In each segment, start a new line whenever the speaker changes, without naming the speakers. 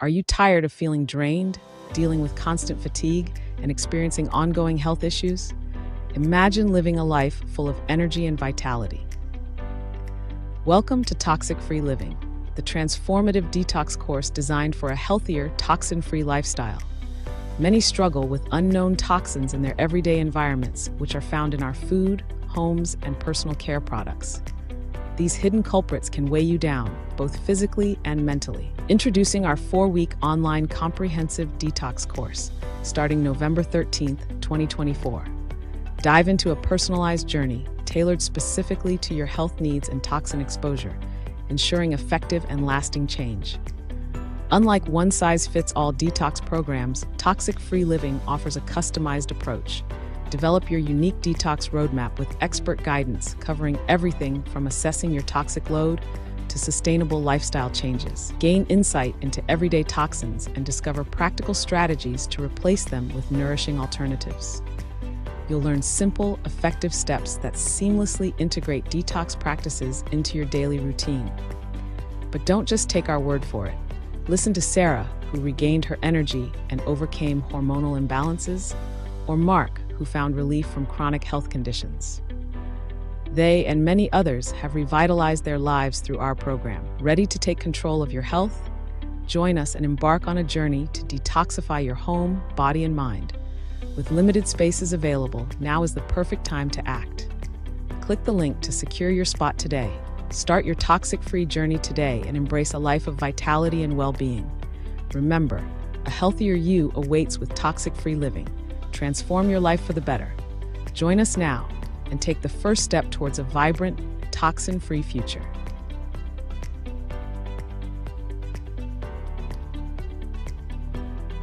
Are you tired of feeling drained, dealing with constant fatigue, and experiencing ongoing health issues? Imagine living a life full of energy and vitality. Welcome to Toxic-Free Living, the transformative detox course designed for a healthier, toxin-free lifestyle. Many struggle with unknown toxins in their everyday environments, which are found in our food, homes, and personal care products. These hidden culprits can weigh you down, both physically and mentally. Introducing our 4-week online comprehensive detox course, starting November 13th, 2024. Dive into a personalized journey tailored specifically to your health needs and toxin exposure, ensuring effective and lasting change. Unlike one-size-fits-all detox programs, Toxic-Free Living offers a customized approach. Develop your unique detox roadmap with expert guidance covering everything from assessing your toxic load to sustainable lifestyle changes. Gain insight into everyday toxins and discover practical strategies to replace them with nourishing alternatives. You'll learn simple, effective steps that seamlessly integrate detox practices into your daily routine. But don't just take our word for it. Listen to Sarah, who regained her energy and overcame hormonal imbalances, or Mark, who found relief from chronic health conditions. They and many others have revitalized their lives through our program. Ready to take control of your health? Join us and embark on a journey to detoxify your home, body, and mind. With limited spaces available, now is the perfect time to act. Click the link to secure your spot today. Start your toxic-free journey today and embrace a life of vitality and well-being. Remember, a healthier you awaits with Toxic-Free Living. Transform your life for the better. Join us now and take the first step towards a vibrant, toxin-free future.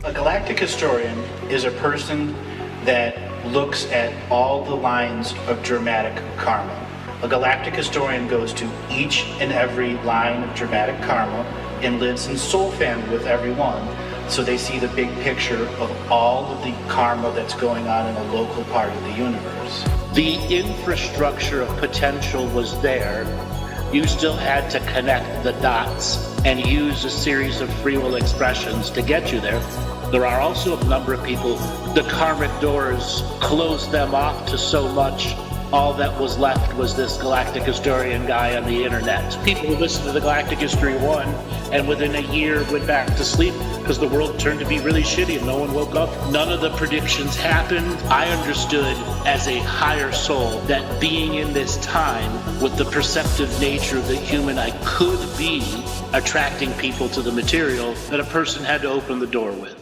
A galactic historian is a person that looks at all the lines of dramatic karma. A galactic historian goes to each and every line of dramatic karma and lives in soul family with everyone, so they see the big picture of all of the karma that's going on in a local part of the universe.
The infrastructure of potential was there. You still had to connect the dots and use a series of free will expressions to get you there. There are also a number of people, the karmic doors closed them off to so much. All that was left was this galactic historian guy on the internet. People who listened to the Galactic History 1 and within a year went back to sleep because the world turned to be really shitty and no one woke up. None of the predictions happened. I understood as a higher soul that being in this time with the perceptive nature of the human I could be attracting people to the material that a person had to open the door with.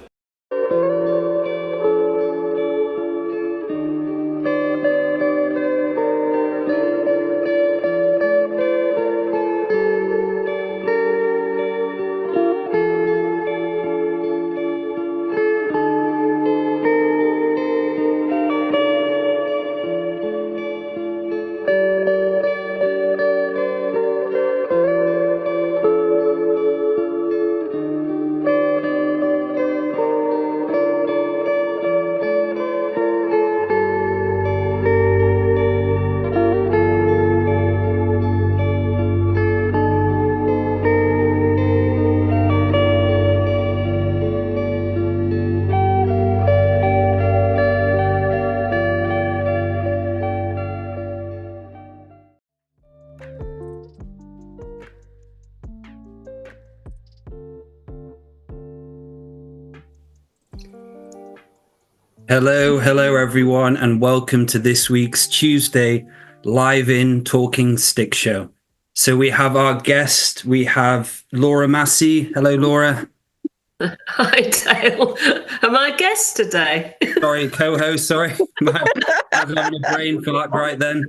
Hello, everyone, and welcome to this week's Tuesday Live In Talking Stick Show. So we have our guest, we have Laura Massey. Hello, Laura.
Hi, Dale. Am I a guest today?
Sorry, co-host, sorry. I'm having a brain fart right then.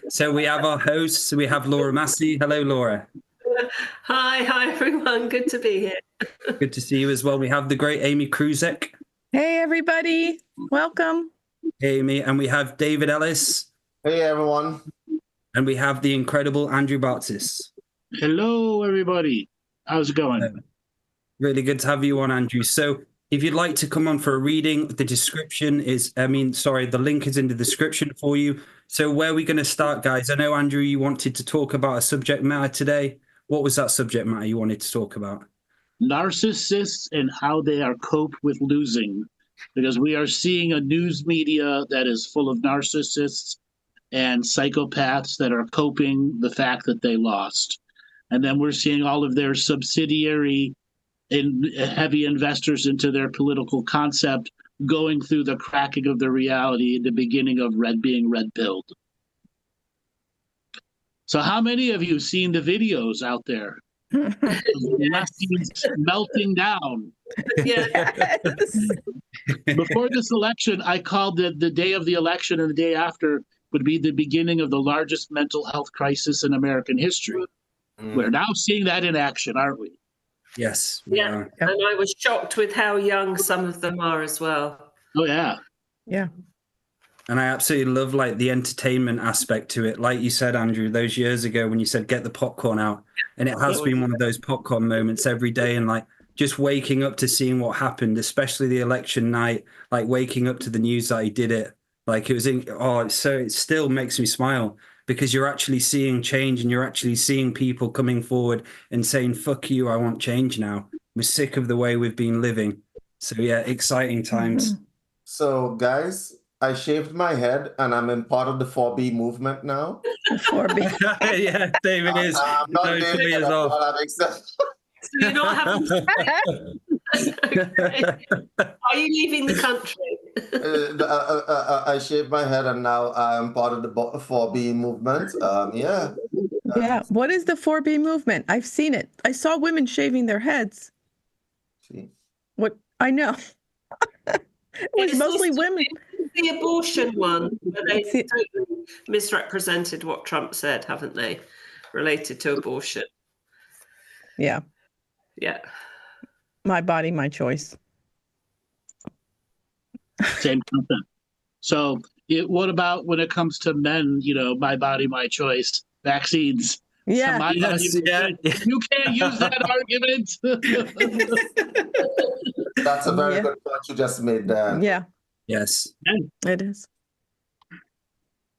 So we have our hosts, we have Laura Massey. Hello, Laura.
Hi, everyone. Good to be here.
Good to see you as well. We have the great Amy Kruzic.
Hey, everybody. Welcome.
Amy, and we have David Ellis.
Hey, everyone.
And we have the incredible Andrew Bartzis.
Hello, everybody. How's it going?
Really good to have you on, Andrew. So if you'd like to come on for a reading, the link is in the description for you. So where are we going to start, guys? I know, Andrew, you wanted to talk about a subject matter today. What was that subject matter you wanted to talk about?
Narcissists and how they are cope with losing, because we are seeing a news media that is full of narcissists and psychopaths that are coping the fact that they lost. And then we're seeing all of their subsidiary and heavy investors into their political concept going through the cracking of the reality in the beginning of being red-pilled. So how many of you have seen the videos out there? Lefties melting down.
Yeah.
Before this election, I called the day of the election and the day after would be the beginning of the largest mental health crisis in American history. We're now seeing that in action, aren't we?
Yes.
Yeah. And I was shocked with how young some of them are as well.
Oh, yeah.
Yeah.
And I absolutely love like the entertainment aspect to it. Like you said, Andrew, those years ago when you said, get the popcorn out. And it has been one of those popcorn moments every day. And like just waking up to seeing what happened, especially the election night, like waking up to the news that he did it. Like it was so it still makes me smile because you're actually seeing change and you're actually seeing people coming forward and saying, fuck you, I want change now. We're sick of the way we've been living. So yeah, exciting times.
So guys, I shaved my head and I'm in part of the 4B movement now.
4B.
Yeah, David is.
I'm not dating it,
well.
that makes sense.
So you're not having Okay. Are you leaving the country?
I shaved my head and now I'm part of the 4B movement. Yeah.
Yeah. What is the 4B movement? I've seen it. I saw women shaving their heads.
See.
What? I know. It was mostly women.
The abortion one, where they totally misrepresented what Trump said, haven't they? Related to abortion.
Yeah.
Yeah.
My body, my choice.
Same concept. So what about when it comes to men, my body, my choice, vaccines?
Yeah.
My body, you can't use that argument.
That's a very good point you just made there.
Yeah.
Yes.
It is.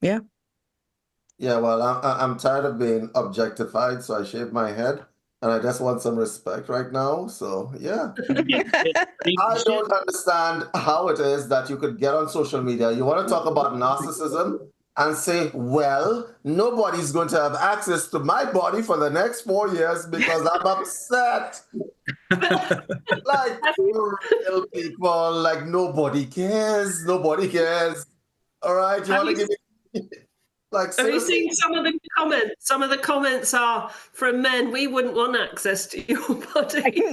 Yeah.
Yeah, well, I'm tired of being objectified, so I shaved my head. And I just want some respect right now. So, yeah. I don't understand how it is that you could get on social media. You want to talk about narcissism and say, well, nobody's going to have access to my body for the next 4 years because I'm upset. Like, real people, like, nobody cares. Nobody cares. All right? You want to give me... Like,
have you seen some of the comments? Some of the comments are from men. We wouldn't want access to your body.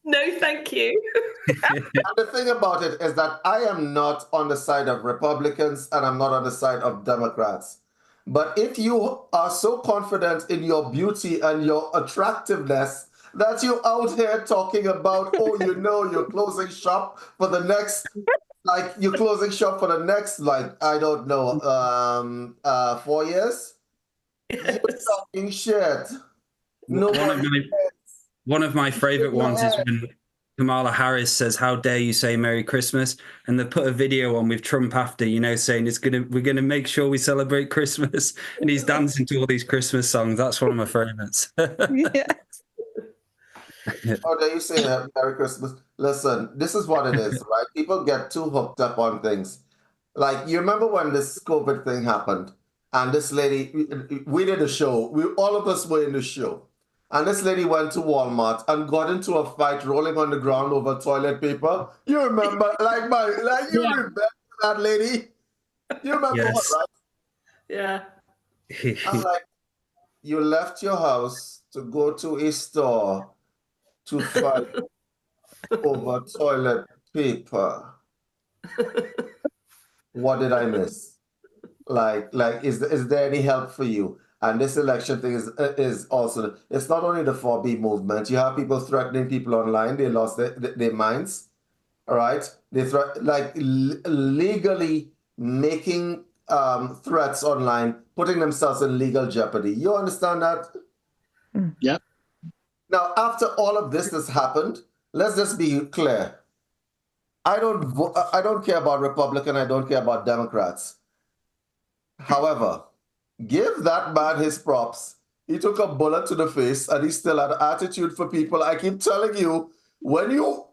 No, thank you.
And the thing about it is that I am not on the side of Republicans and I'm not on the side of Democrats. But if you are so confident in your beauty and your attractiveness that you're out here talking about, you're closing shop for the next... Like, you're closing shop for the next, I don't know, 4 years? You're talking shit.
One of my favorite ones is when Kamala Harris says, how dare you say Merry Christmas? And they put a video on with Trump after, saying we're gonna make sure we celebrate Christmas. And he's dancing to all these Christmas songs. That's one of my favorites.
Yeah.
Oh, dare you say Merry Christmas? Listen, this is what it is, right? People get too hooked up on things. Like, you remember when this COVID thing happened and this lady, we did a show. All of us were in the show. and this lady went to Walmart and got into a fight rolling on the ground over toilet paper. You remember, you remember that lady? You remember her,
Yes.
right?
Yeah.
I'm like, you left your house to go to a store to fight over toilet paper. What did I miss? Is there any help for you? And this election thing is also, it's not only the 4B movement. You have people threatening people online. They lost their minds. All right, they legally making threats online, putting themselves in legal jeopardy. You understand that?
Yeah.
Now, after all of this has happened, let's just be clear. I don't care about Republican. I don't care about Democrats. However, give that man his props. He took a bullet to the face, and he still had attitude for people. I keep telling you, when you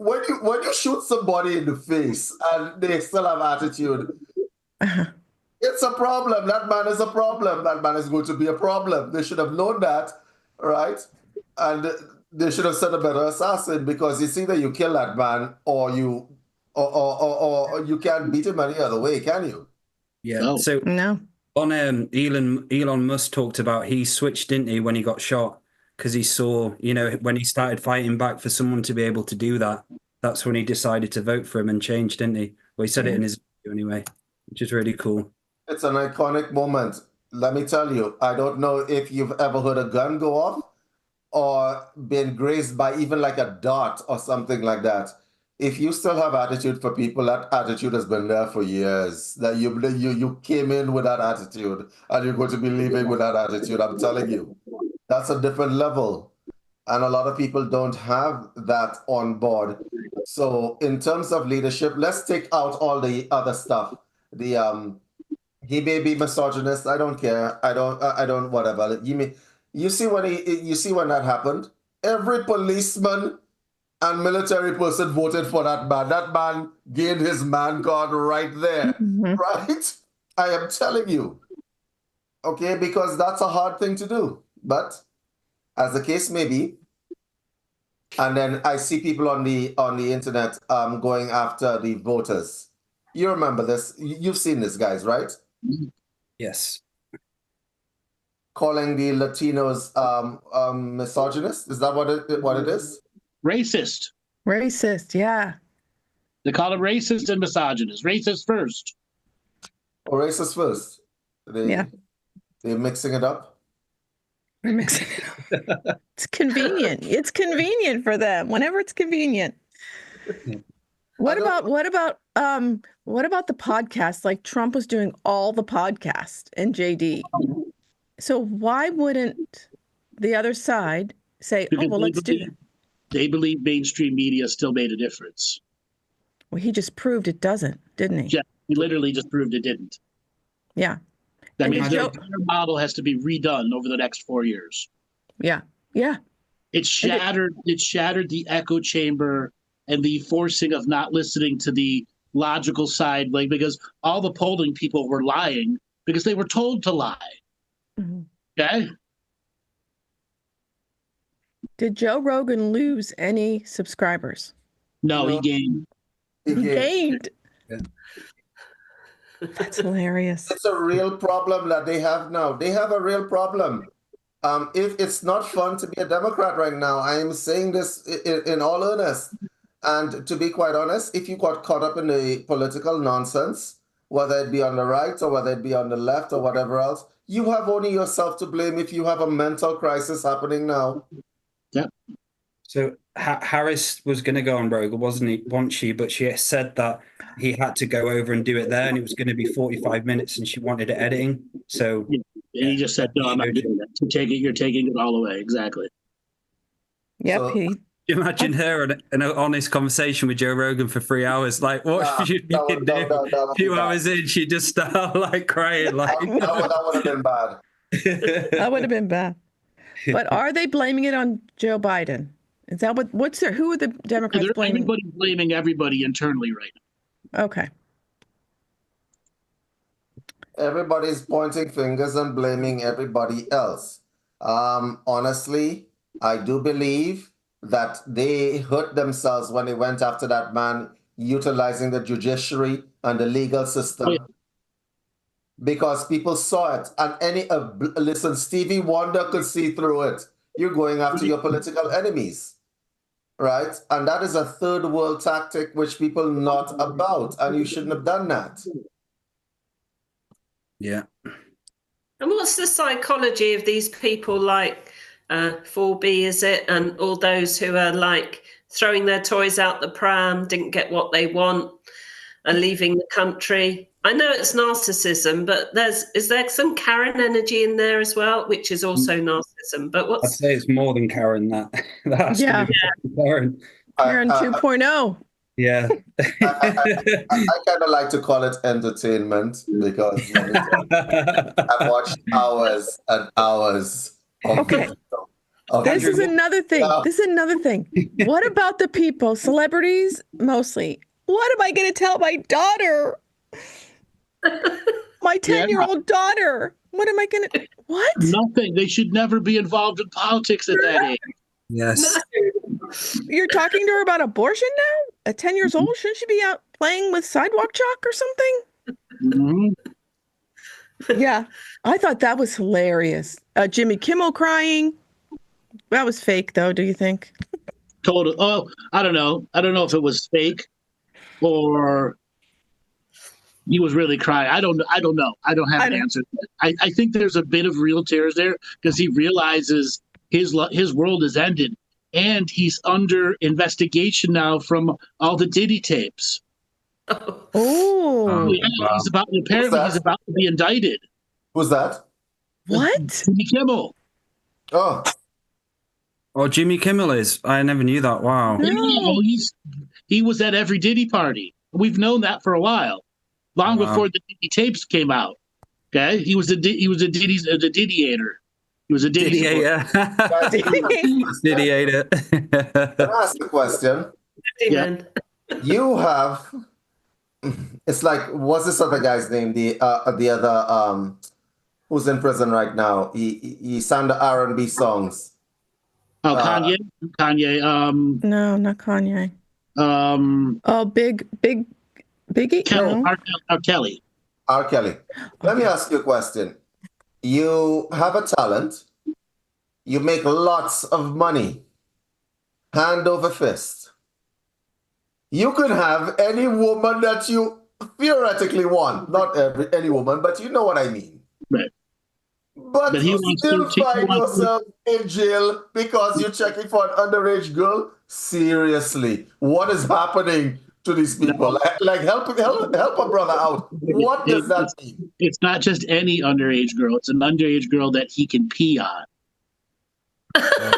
shoot somebody in the face and they still have attitude, it's a problem. That man is a problem. That man is going to be a problem. They should have known that, right? And they should have sent a better assassin, because it's either you kill that man or you can't beat him any other way, can you?
Yeah.
No.
So
No.
on Elon Musk talked about, he switched, didn't he, when he got shot, because he saw, when he started fighting back for someone to be able to do that, that's when he decided to vote for him and changed, didn't he? Well, he said it in his video anyway, which is really cool.
It's an iconic moment. Let me tell you, I don't know if you've ever heard a gun go off or been grazed by even like a dart or something like that. If you still have attitude for people, that attitude has been there for years. That you came in with that attitude, and you're going to be leaving with that attitude. I'm telling you, that's a different level, and a lot of people don't have that on board. So, in terms of leadership, let's take out all the other stuff. He may be misogynist. I don't care. I don't. Whatever. You see when that happened? Every policeman and military person voted for that man. That man gained his man card right there, right? I am telling you, okay, because that's a hard thing to do. But as the case may be, and then I see people on the internet going after the voters. You remember this? You've seen this, guys, right?
Yes.
Calling the Latinos misogynist. Is that what it is?
Racist.
Racist, yeah.
They call it racist and misogynist. Racist first.
Or racist first? They're mixing it up?
They're mixing it up. It's convenient. It's convenient for them whenever it's convenient. What about the podcast? Like Trump was doing all the podcasts and JD. So why wouldn't the other side say,
Because
let's do that?
They believe mainstream media still made a difference.
Well, he just proved it doesn't, didn't he?
Yeah, he literally just proved it didn't.
Yeah.
That
And
means
did
the
Joe-
entire model has to be redone over the next 4 years.
Yeah. Yeah.
It shattered the echo chamber and the forcing of not listening to the logical side, like, because all the polling people were lying because they were told to lie.
Mhm.
Okay?
Did Joe Rogan lose any subscribers?
No,
No.
he gained.
He gained.
Yeah.
That's hilarious.
It's a real problem that they have now. They have a real problem. If it's not fun to be a Democrat right now, I am saying this in all earnest. And to be quite honest, if you got caught up in the political nonsense, whether it be on the right or whether it be on the left or whatever else, you have only yourself to blame if you have a mental crisis happening now.
Yeah.
So Harris was going to go on Rogan, wasn't she? But she said that he had to go over and do it there, and it was going to be 45 minutes, and she wanted it editing. So
And he just said, "No, I'm not doing that. You're taking it all away." Exactly.
Yep.
So-
imagine her in an honest conversation with Joe Rogan for 3 hours. Like, what should you do?
That
A few hours in, she just started like crying. Like,
that would have been bad.
That would have been bad. But are they blaming it on Joe Biden? Is that who are the Democrats blaming?
Everybody's blaming everybody internally right now.
Okay.
Everybody's pointing fingers and blaming everybody else. Honestly, I do believe that they hurt themselves when they went after that man, utilizing the judiciary and the legal system.
Oh, yeah.
Because people saw it, and listen, Stevie Wonder could see through it. You're going after your political enemies, right? And that is a third world tactic which people not about, and you shouldn't have done that.
Yeah.
And what's the psychology of these people like 4B, is it? And all those who are like throwing their toys out the pram, didn't get what they want, and leaving the country. I know it's narcissism, but is there some Karen energy in there as well, which is also narcissism? But
I'd say it's more than Karen. That has to be Karen.
Karen 2.0.
Yeah.
I kind of like to call it entertainment because I've watched hours and hours.
Okay. This is another thing. This is another thing. What about the people, celebrities mostly? What am I going to tell my daughter? My 10-year-old daughter. What am I going to... What?
Nothing. They should never be involved in politics at that age.
Yes.
You're talking to her about abortion now? At 10 years old? Shouldn't she be out playing with sidewalk chalk or something?
Mm-hmm.
Yeah. I thought that was hilarious. Jimmy Kimmel crying. That was fake, though, do you think?
Total. Oh, I don't know. I don't know if it was fake or he was really crying. I don't know. I don't have an answer. I think there's a bit of real tears there because he realizes his world is ended, and he's under investigation now from all the Diddy tapes.
Oh,
yeah,
wow.
he's about to be indicted.
Who's that?
What?
Jimmy Kimmel.
Oh,
Jimmy Kimmel is. I never knew that. Wow.
No.
Yeah, well, he was at every Diddy party. We've known that for a while, long before the Diddy tapes came out. Okay, he was a Diddy-ator. He was a Diddy.
Diddy-ator.
Can I ask a question?
Yeah.
You have. It's like, what's this other guy's name? The other who's in prison right now? He sang the R&B songs.
Oh, Kanye.
No, not Kanye. Biggie.
Kelly.
No.
R. Kelly.
R. Kelly. Let me ask you a question. You have a talent. You make lots of money. Hand over fist. You could have any woman that you theoretically want. Not any woman, but you know what I mean.
Right.
But you still find yourself in jail because you're checking for an underage girl? Seriously, what is happening to these people? Like help a brother out. What does that mean?
It's not just any underage girl. It's an underage girl that he can pee on. The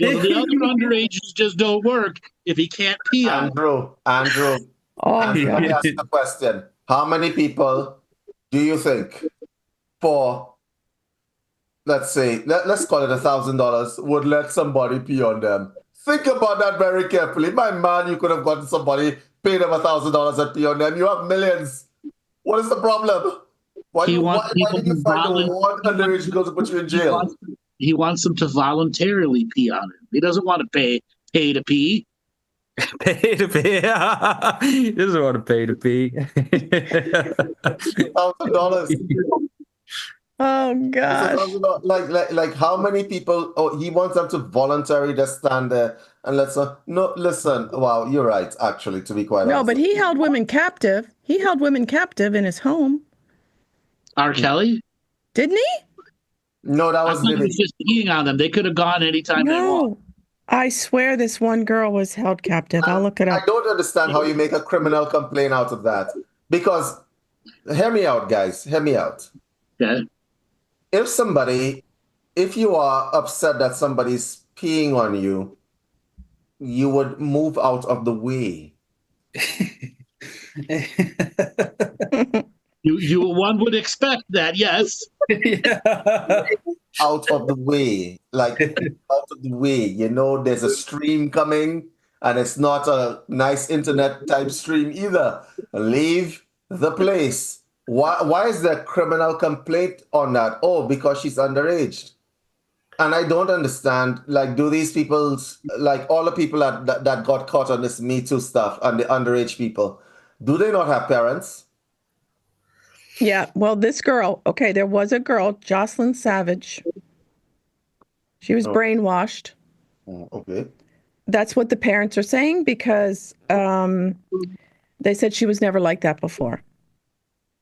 other underages just don't work if he can't pee on.
Andrew.
Oh,
Let me ask you a question. How many people do you think for, let's say, let's call it $1,000 would let somebody pee on them? Think about that very carefully. My man, you could have gotten somebody, paid them $1,000 and pee on them. You have millions. What is the problem? Why did you find one underage girl to put you in jail?
He wants them to voluntarily pee on him. He doesn't want to pay to pee.
Pay to pee. He doesn't want to pay to pee.
$1,000.
Oh God!
Like how many people? Oh, he wants them to voluntarily just stand there and no, listen. Wow, you're right. Actually, to be quite honest.
No, but he held women captive. He held women captive in his home.
R. Kelly?
Didn't he?
No, that was
He was just peeing on them. They could have gone anytime they want.
I swear this one girl was held captive. I'll look it up.
I don't understand how you make a criminal complaint out of that. Because, hear me out, guys. Hear me out.
Yeah.
If you are upset that somebody's peeing on you, you would move out of the way.
One would expect that, yes.
Out of the way. Like, out of the way. You know, there's a stream coming, and it's not a nice internet type stream either. Leave the place. Why is there a criminal complaint on that? Oh, because she's underage. And I don't understand, like, do these people, like all the people that got caught on this Me Too stuff and the underage people, do they not have parents?
Yeah, well, this girl, okay, there was a girl, Jocelyn Savage. She was brainwashed.
Okay.
That's what the parents are saying because they said she was never like that before.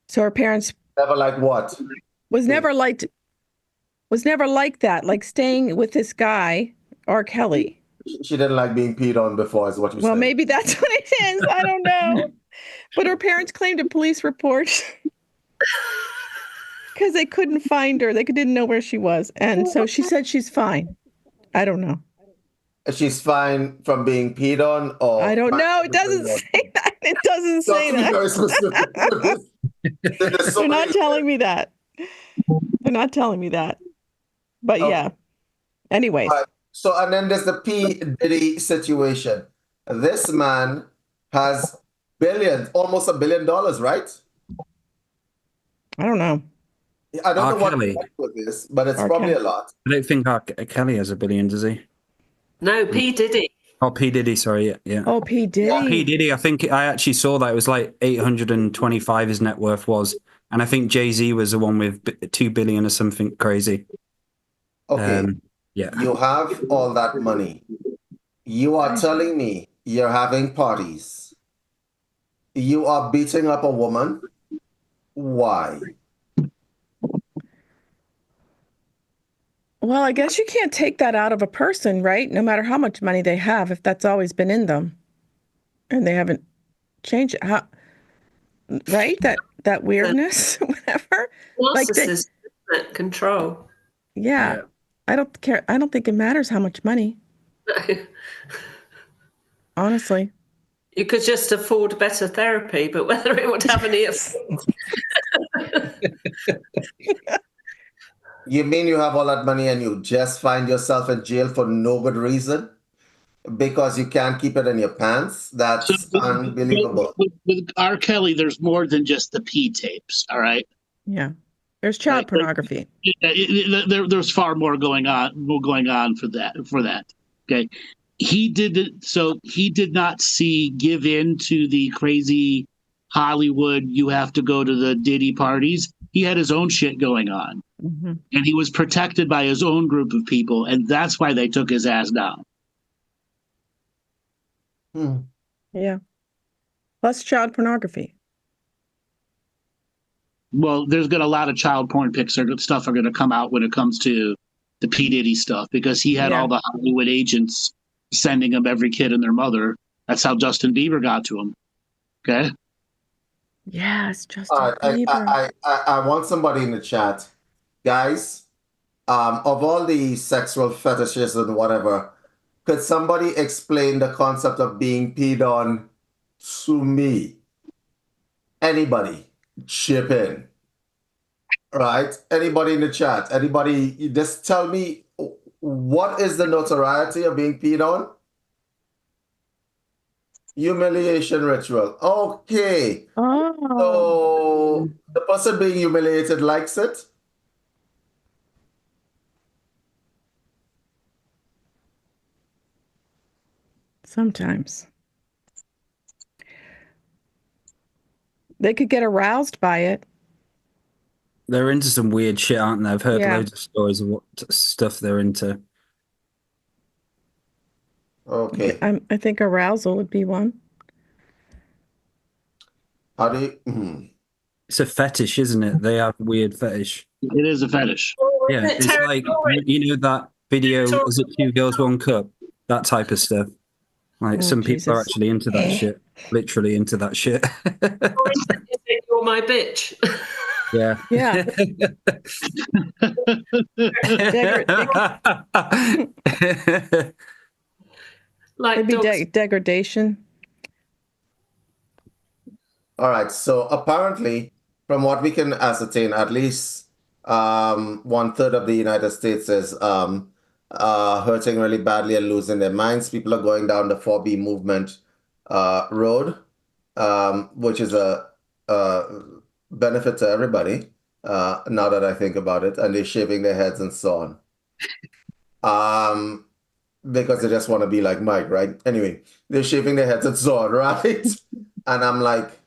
So her parents
Never like what?
was never like that, like staying with this guy, R. Kelly.
She didn't like being peed on before, is what you're saying.
Well, maybe that's what it is. I don't know. But her parents claimed a police report because they couldn't find her. They didn't know where she was. And so she said she's fine. I don't know.
She's fine from being peed on, or
I don't know. It doesn't say that. It doesn't say
to be
that.
very specific.
They're not telling me that. They're not telling me that. But yeah. Anyways.
Right. So, and then there's the P. Diddy situation. This man has billions, almost $1 billion, right?
I don't know.
I don't know what
Kelly.
with this, but it's
R.
probably
Kelly.
a lot.
I don't think Kelly has $1 billion, does he?
No, P. Diddy.
Oh, P. Diddy, sorry, yeah.
Oh, P. Diddy.
Yeah, P. Diddy, I think I actually saw that. It was like 825 his net worth was. And I think Jay-Z was the one with 2 billion or something crazy.
Okay.
Yeah.
You have all that money. You are telling me you're having parties. You are beating up a woman. Why?
Well, I guess you can't take that out of a person, right? No matter how much money they have, if that's always been in them and they haven't changed it. Right? That weirdness, whatever.
Narcissism, control.
Yeah. I don't care. I don't think it matters how much money. Honestly.
You could just afford better therapy, but whether it would have any effect.
You mean you have all that money and you just find yourself in jail for no good reason? Because you can't keep it in your pants? That's unbelievable.
With R. Kelly, there's more than just the P tapes, all right?
Yeah. There's child pornography.
There's far more going on for that. Okay. He did not give in to the crazy Hollywood, you have to go to the Diddy parties. He had his own shit going on.
Mm-hmm.
And he was protected by his own group of people, and that's why they took his ass down.
Yeah. Plus child pornography.
Well, there's a lot of child porn pics or stuff are going to come out when it comes to the P. Diddy stuff, because he had all the Hollywood agents sending him every kid and their mother. That's how Justin Bieber got to him. Okay?
Yes, Justin Bieber.
I want somebody in the chat. Guys, of all the sexual fetishes and whatever, could somebody explain the concept of being peed on to me? Anybody? Chip in. Right? Anybody in the chat? Anybody? Just tell me, what is the notoriety of being peed on? Humiliation ritual. Okay. So the person being humiliated likes it?
Sometimes. They could get aroused by it.
They're into some weird shit, aren't they? I've heard loads of stories of what stuff they're into.
Okay.
I think arousal would be one.
How do you...
It's a fetish, isn't it? They have weird fetish.
It is a fetish.
Yeah, it's like, you know that video, is it Two Girls, One Cup? That type of stuff. Like, some people are actually into that shit. Literally into that shit.
You're my bitch.
Yeah. Yeah.
Like
maybe degradation.
All right. So apparently, from what we can ascertain, at least 1/3 of the United States is hurting really badly and losing their minds. People are going down the 4B movement road, which is a benefit to everybody, now that I think about it, and they're shaving their heads and so on. Because they just want to be like Mike, right? Anyway, they're shaving their heads and so on, right? And I'm like,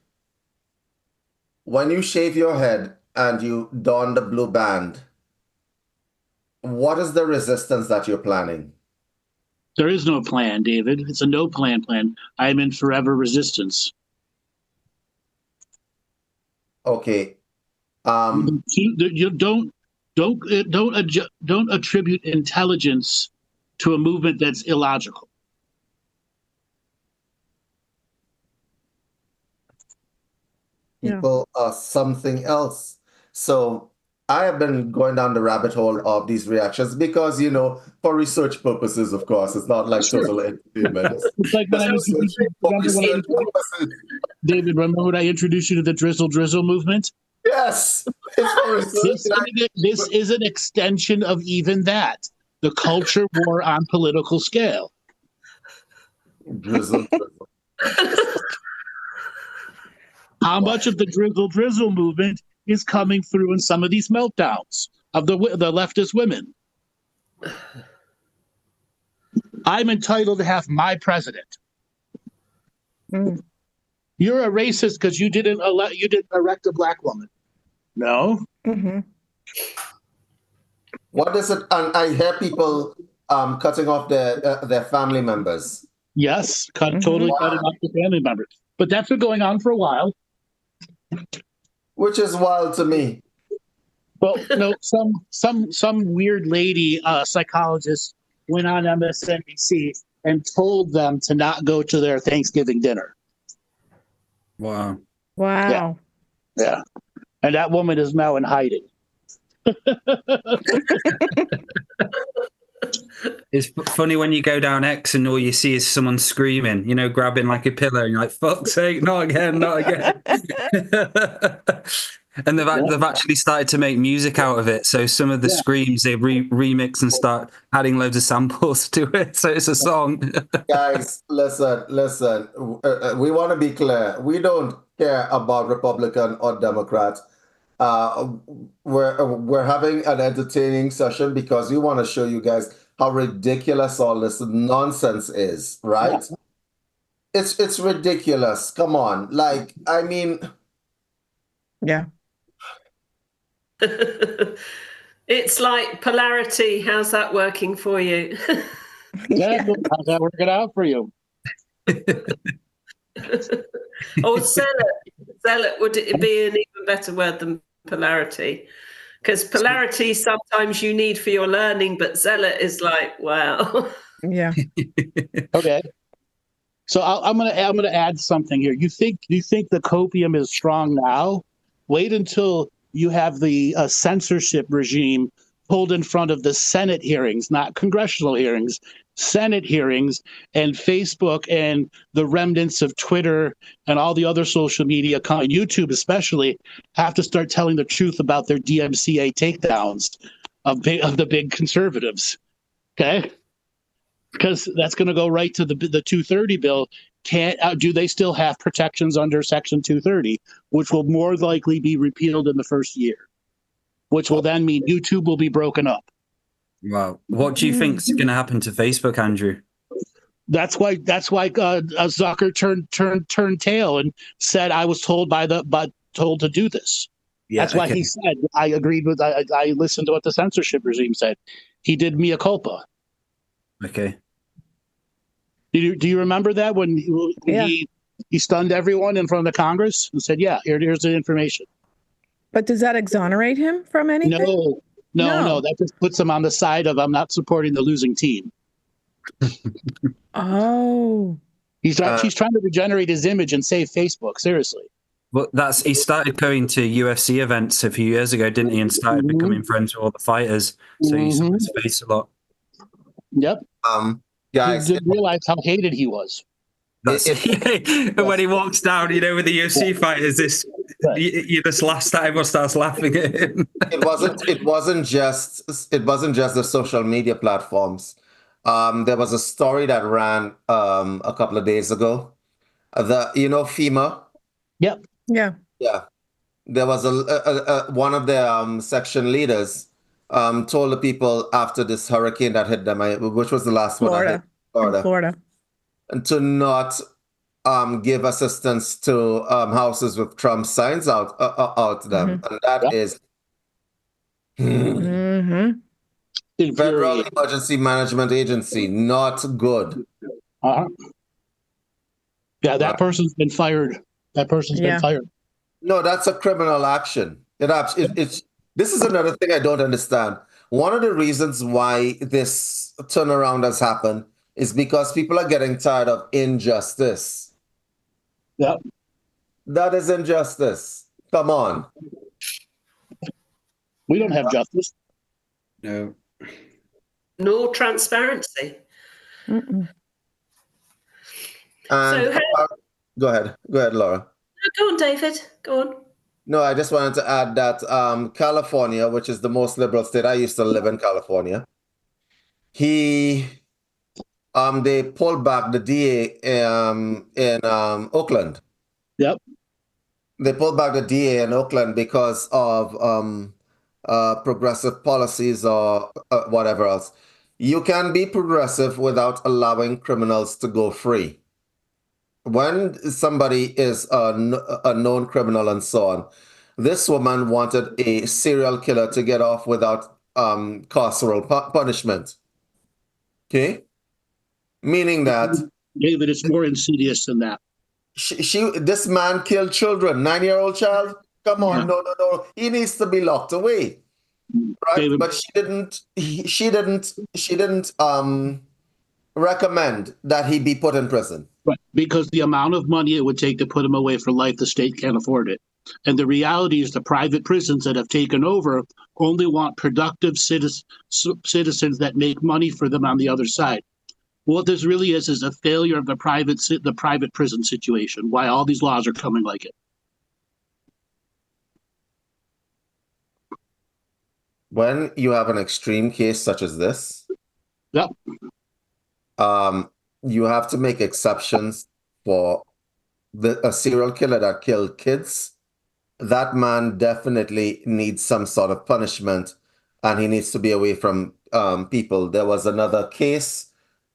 when you shave your head and you don the blue band, what is the resistance that you're planning?
There is no plan, David. It's a no plan. I am in forever resistance.
Okay.
You don't attribute intelligence to a movement that's illogical.
People are something else. So I have been going down the rabbit hole of these reactions because, for research purposes, of course, it's not like total entertainment.
It's like when I David, remember when I introduced you to the drizzle movement?
Yes.
This is an extension of even that. The culture war on political scale.
Drizzle.
How much of the drizzle movement is coming through in some of these meltdowns of the leftist women? I'm entitled to have my president.
Mm.
You're a racist because you didn't elect a black woman. No.
Mm-hmm.
What is it? And I hear people cutting off their family members.
Yes, totally cutting off the family members. But that's been going on for a while.
Which is wild to me.
Well, no, some weird lady psychologist went on MSNBC and told them to not go to their Thanksgiving dinner.
Wow.
Yeah. And that woman is now in hiding.
It's funny when you go down X and all you see is someone screaming, grabbing like a pillow, and you're like, "Fuck's sake, not again, not again!" And they've actually started to make music out of it. So some of the screams they remix and start adding loads of samples to it. So it's a song.
Guys, listen. We want to be clear. We don't care about Republican or Democrat. We're having an entertaining session because we want to show you guys how ridiculous all this nonsense is, right? Yeah. It's ridiculous. Come on.
Yeah.
It's like polarity. How's that working for you?
How's that working out for you?
Or zealot, would it be an even better word than polarity? Because polarity sometimes you need for your learning, but zealot is like, wow.
Yeah.
Okay. So I'm gonna add something here. You think the copium is strong now? Wait until you have the censorship regime pulled in front of the Senate hearings, not congressional hearings, Senate hearings, and Facebook and the remnants of Twitter and all the other social media, YouTube especially, have to start telling the truth about their DMCA takedowns of the big conservatives. Okay? Because that's going to go right to the 230 bill. Do they still have protections under Section 230, which will more likely be repealed in the first year, which will then mean YouTube will be broken up.
Wow. What do you think is going to happen to Facebook, Andrew?
That's why Zucker turned tail and said, "I was told told to do this." Yeah, that's why he said, "I agreed with. I listened to what the censorship regime said. He did mea culpa."
Okay.
Do you remember that when he stunned everyone in front of the Congress and said, "Yeah, here's the information."
But does that exonerate him from anything?
No. That just puts him on the side of I'm not supporting the losing team.
Oh.
She's trying to regenerate his image and save Facebook. Seriously.
Well, he started going to UFC events a few years ago, didn't he? And started becoming friends with all the fighters. So he saw his face a lot.
Yep.
Guys,
he didn't realize how hated he was.
When he walks down, with the UFC fighters, you just laugh at him or starts laughing at him.
It wasn't just the social media platforms. There was a story that ran a couple of days ago. FEMA.
Yep.
Yeah.
Yeah. there was one of the section leaders told the people after this hurricane that hit them, which was the last one that hit Florida, and to not give assistance to houses with Trump signs out to them, and that is Federal Emergency Management Agency, not good.
Yeah, that person's been fired. That person's been fired.
No, that's a criminal action. This is another thing I don't understand. One of the reasons why this turnaround has happened is because people are getting tired of injustice.
Yep.
That is injustice. Come on.
We don't have justice.
No.
No transparency.
And
So
go ahead, Laura.
Go on, David. Go on.
No, I just wanted to add that California, which is the most liberal state, I used to live in California. They pulled back the DA in Oakland.
Yep.
They pulled back the DA in Oakland because of progressive policies or whatever else. You can be progressive without allowing criminals to go free. When somebody is a known criminal and so on, this woman wanted a serial killer to get off without carceral punishment. Okay? Meaning that...
David, it's more insidious than that.
This man killed children. 9-year-old child? Come on, no. He needs to be locked away. Right?
David,
but she didn't recommend that he be put in prison.
Right, because the amount of money it would take to put him away for life, the state can't afford it. And the reality is the private prisons that have taken over only want productive citizens that make money for them on the other side. What this really is a failure of the private prison situation, why all these laws are coming like it.
When you have an extreme case such as this,
yep.
You have to make exceptions for a serial killer that killed kids. That man definitely needs some sort of punishment, and he needs to be away from people. There was another case,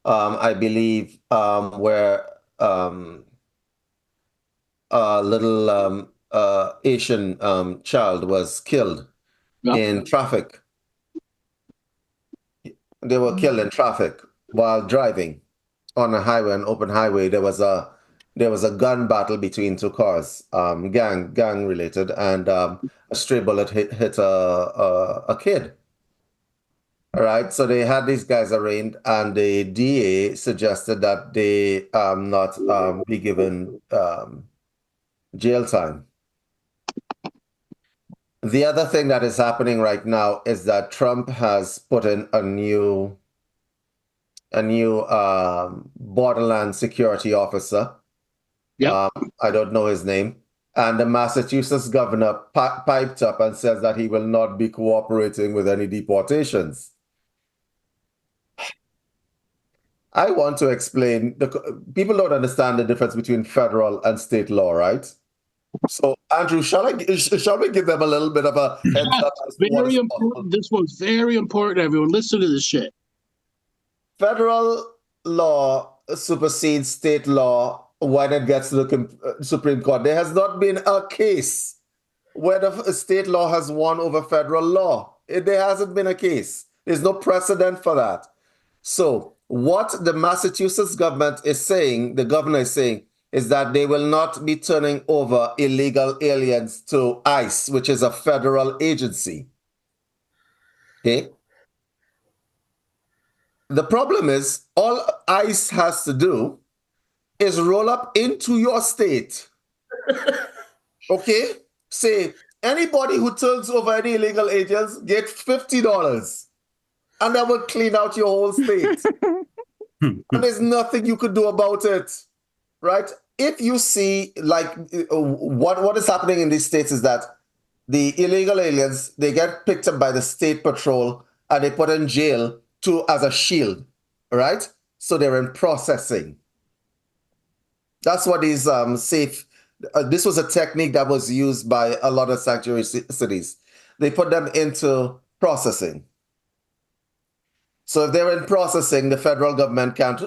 I believe, where a little Asian child was killed in traffic. They were killed in traffic while driving on a highway, an open highway. There was a gun battle between two cars, gang related, and a stray bullet hit a kid. All right, so they had these guys arraigned, and the DA suggested that they not be given jail time. The other thing that is happening right now is that Trump has put in a new borderland security officer. Yep. I don't know his name. And the Massachusetts governor piped up and says that he will not be cooperating with any deportations. I want to explain, people don't understand the difference between federal and state law, right? So, Andrew, shall we give them a little bit of a heads up?
Very important. This one's very important, everyone. Listen to this shit.
Federal law supersedes state law when it gets to the Supreme Court. There has not been a case where the state law has won over federal law. There hasn't been a case. There's no precedent for that. So what the Massachusetts government is saying, the governor is saying, is that they will not be turning over illegal aliens to ICE, which is a federal agency. Okay? The problem is all ICE has to do is roll up into your state. Okay? Say, anybody who turns over any illegal aliens gets $50. And that will clean out your whole state. And there's nothing you could do about it. Right? If you see, like, what is happening in these states is that the illegal aliens, they get picked up by the state patrol and they put in jail as a shield, right? So they're in processing. That's what these This was a technique that was used by a lot of sanctuary cities. They put them into processing. So if they're in processing, the federal government can't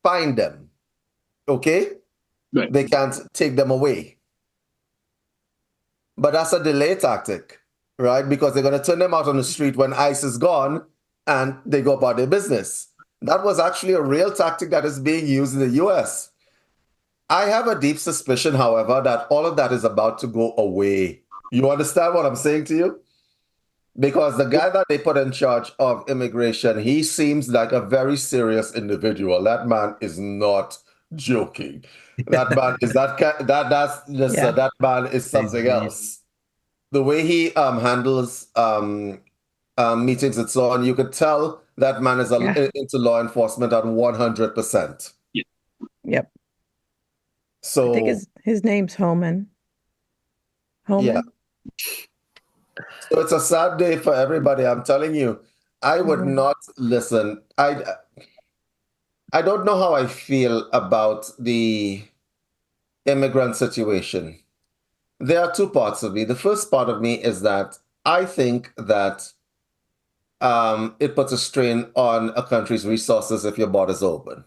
find them. Okay?
Right.
They can't take them away. But that's a delay tactic, right? Because they're going to turn them out on the street when ICE is gone and they go about their business. That was actually a real tactic that is being used in the US. I have a deep suspicion, however, that all of that is about to go away. You understand what I'm saying to you? Because the guy that they put in charge of immigration, he seems like a very serious individual. That man is not joking. That man is that man is something else. The way he handles meetings and so on, you could tell that man is into law enforcement at 100%.
Yep.
So
I think his name's Homan.
Yeah. So it's a sad day for everybody. I'm telling you, I would not listen. I don't know how I feel about the immigrant situation. There are two parts of me. The first part of me is that I think that it puts a strain on a country's resources if your borders open.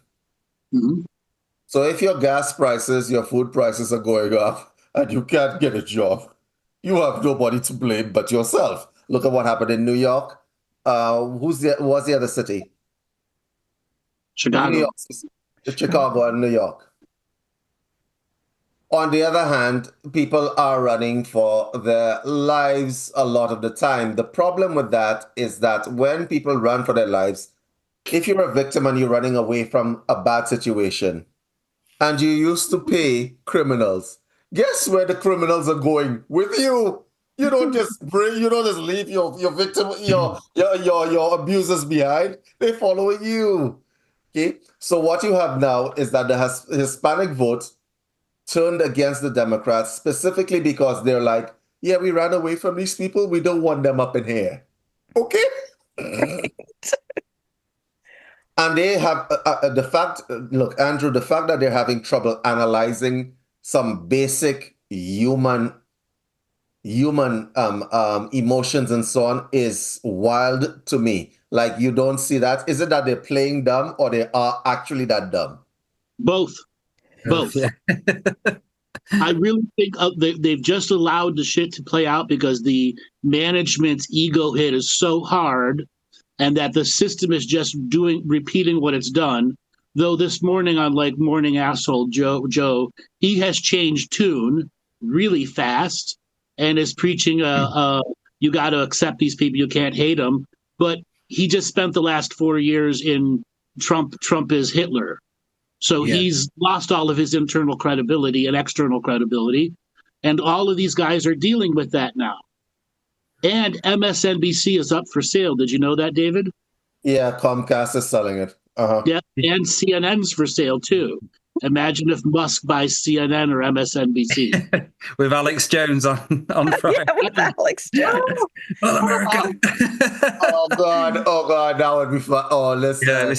Mm-hmm.
So if your gas prices, your food prices are going up and you can't get a job, you have nobody to blame but yourself. Look at what happened in New York. What's the other city?
Chicago.
New York, Chicago and New York. On the other hand, people are running for their lives a lot of the time. The problem with that is that when people run for their lives, if you're a victim and you're running away from a bad situation, and you used to pay criminals, guess where the criminals are going? With you. You don't just leave your victim, your abusers behind. They're following you. Okay. So what you have now is that the Hispanic vote turned against the Democrats specifically because they're like, yeah, we ran away from these people. We don't want them up in here. Okay. And they have Andrew, the fact that they're having trouble analyzing some basic human emotions and so on is wild to me. Like, you don't see that. Is it that they're playing dumb or they are actually that dumb?
Both.
Yeah.
I really think they've just allowed the shit to play out because the management's ego hit is so hard, and that the system is just repeating what it's done. Though this morning on Morning Asshole Joe, he has changed tune really fast and is preaching you got to accept these people, you can't hate them. But he just spent the last 4 years in Trump is Hitler. So he's lost all of his internal credibility and external credibility. And all of these guys are dealing with that now. And MSNBC is up for sale. Did you know that, David?
Yeah, Comcast is selling it.
Yeah, and CNN's for sale too. Imagine if Musk buys CNN or MSNBC.
With Alex Jones on Friday.
Yeah, with Alex Jones.
All America.
Oh God, that would be fun. Oh, listen.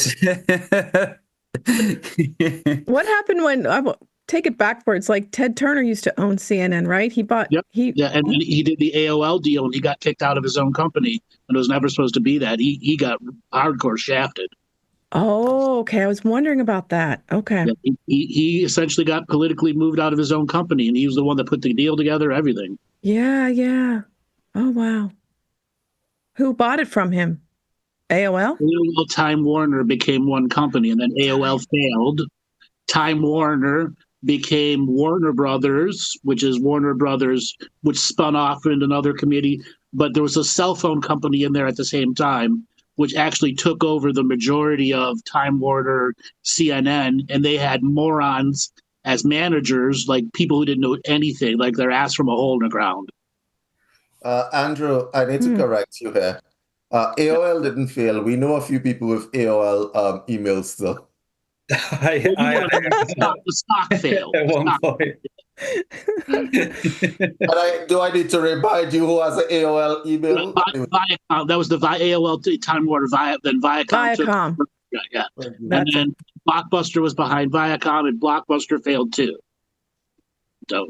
What happened when take it backwards? Like Ted Turner used to own CNN, right? He bought.
Yep. And he did the AOL deal, and he got kicked out of his own company, and it was never supposed to be that. He got hardcore shafted.
Oh, okay. I was wondering about that. Okay.
Yeah, he essentially got politically moved out of his own company, and he was the one that put the deal together, everything.
Yeah. Oh, wow. Who bought it from him? AOL?
AOL Time Warner became one company, and then AOL failed. Time Warner became Warner Brothers, which is Warner Brothers, which spun off into another committee. But there was a cell phone company in there at the same time, which actually took over the majority of Time Warner, CNN, and they had morons as managers, like people who didn't know anything, like their ass from a hole in the ground.
Andrew, I need to correct you here. AOL didn't fail. We know a few people with AOL emails still.
The stock failed.
At one point.
Do I need to remind you who has an AOL email?
Viacom, that was the AOL Time Warner, then Viacom. Yeah. And then Blockbuster was behind Viacom, and Blockbuster failed too. So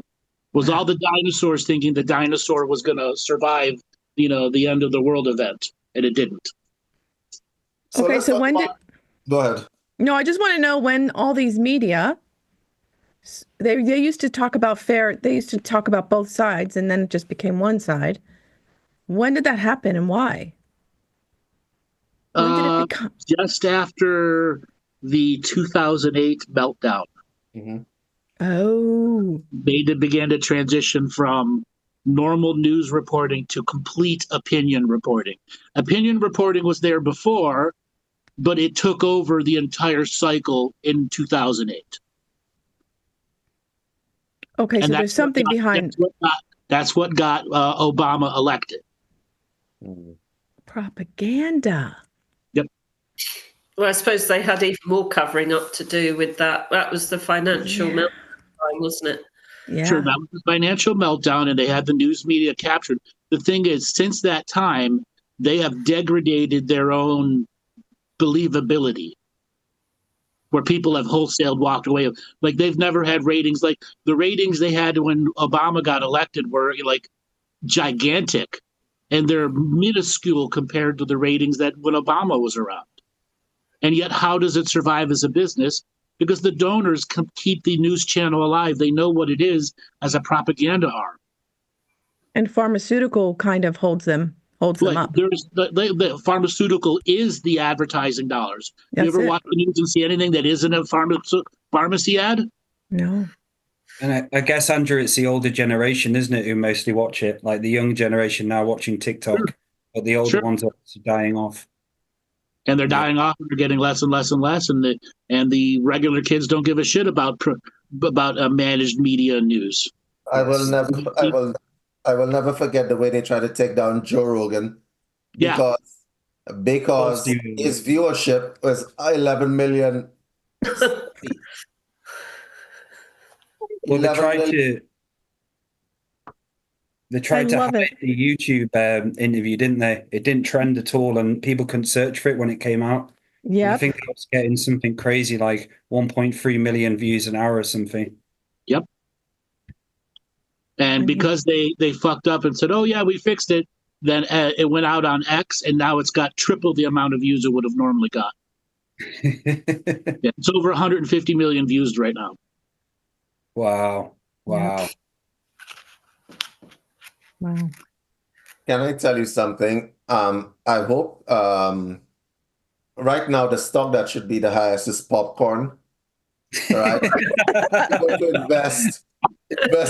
Was all the dinosaurs thinking the dinosaur was going to survive, the end of the world event, and it didn't.
Okay, so when did...
Go ahead.
No, I just want to know when all these media, they used to talk about they used to talk about both sides, and then it just became one side. When did that happen and why? When did it become?
Just after the 2008 meltdown.
Mm-hmm.
Oh.
They began to transition from normal news reporting to complete opinion reporting. Opinion reporting was there before, but it took over the entire cycle in 2008.
Okay, so there's something behind.
That's what got Obama elected.
Propaganda.
Yep.
Well, I suppose they had even more covering up to do with that. That was the financial meltdown, wasn't it?
Yeah.
Sure, that was the financial meltdown, and they had the news media captured. The thing is, since that time, they have degraded their own believability, where people have wholesale walked away. Like, they've never had ratings. Like, the ratings they had when Obama got elected were like gigantic, and they're minuscule compared to the ratings that when Obama was around. And yet, how does it survive as a business? Because the donors keep the news channel alive. They know what it is as a propaganda arm.
And pharmaceutical kind of holds them up.
There's the pharmaceutical is the advertising dollars. You ever watch the news and see anything that isn't a pharmacy ad?
No.
And I guess, Andrew, it's the older generation, isn't it, who mostly watch it? Like the young generation now watching TikTok, but the older ones are dying off.
And they're dying off, and they're getting less and less and less, and the regular kids don't give a shit about managed media news.
I will never forget the way they tried to take down Joe Rogan, because his viewership was 11 million.
Well, they tried to hide the YouTube interview, didn't they? It didn't trend at all, and people couldn't search for it when it came out.
Yeah,
I think it was getting something crazy like 1.3 million views an hour or something.
Yep. And because they fucked up and said, "Oh yeah, we fixed it," then it went out on X, and now it's got triple the amount of views it would have normally got. It's over 150 million views right now.
Wow.
Wow.
Can I tell you something? I hope right now the stock that should be the highest is popcorn. Right? I'm going to invest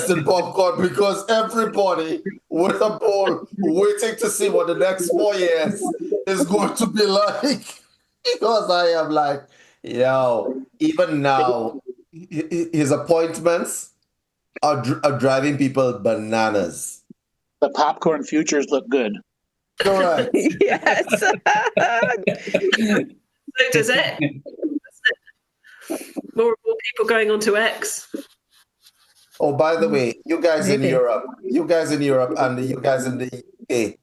in popcorn, because everybody with a bowl waiting to see what the next 4 years is going to be like. Because I am like, even now, his appointments are driving people bananas.
The popcorn futures look good.
Correct.
Yes.
So does it. More and more people going on to X.
Oh, by the way, you guys in Europe, and you guys in the UK,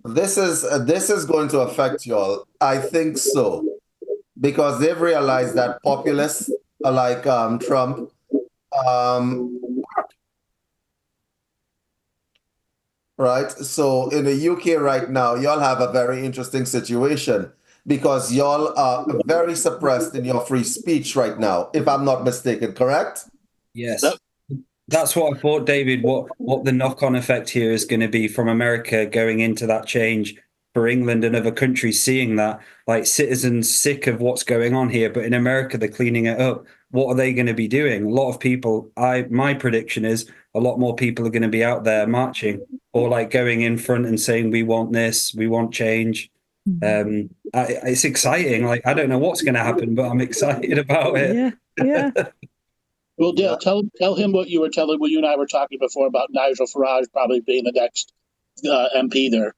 this is going to affect you all. I think so, because they've realized that populists like Trump, right? So in the UK right now, y'all have a very interesting situation, because y'all are very suppressed in your free speech right now, if I'm not mistaken, correct?
Yes. That's what I thought, David, what the knock-on effect here is going to be from America going into that change for England and other countries, seeing that, like, citizens sick of what's going on here, but in America, they're cleaning it up. What are they going to be doing? A lot of people, my prediction is a lot more people are going to be out there marching, or like going in front and saying, we want this, we want change. It's exciting. Like, I don't know what's going to happen, but I'm excited about it.
Yeah.
Well, Dale, tell him what you and I were talking before about Nigel Farage probably being the next MP there.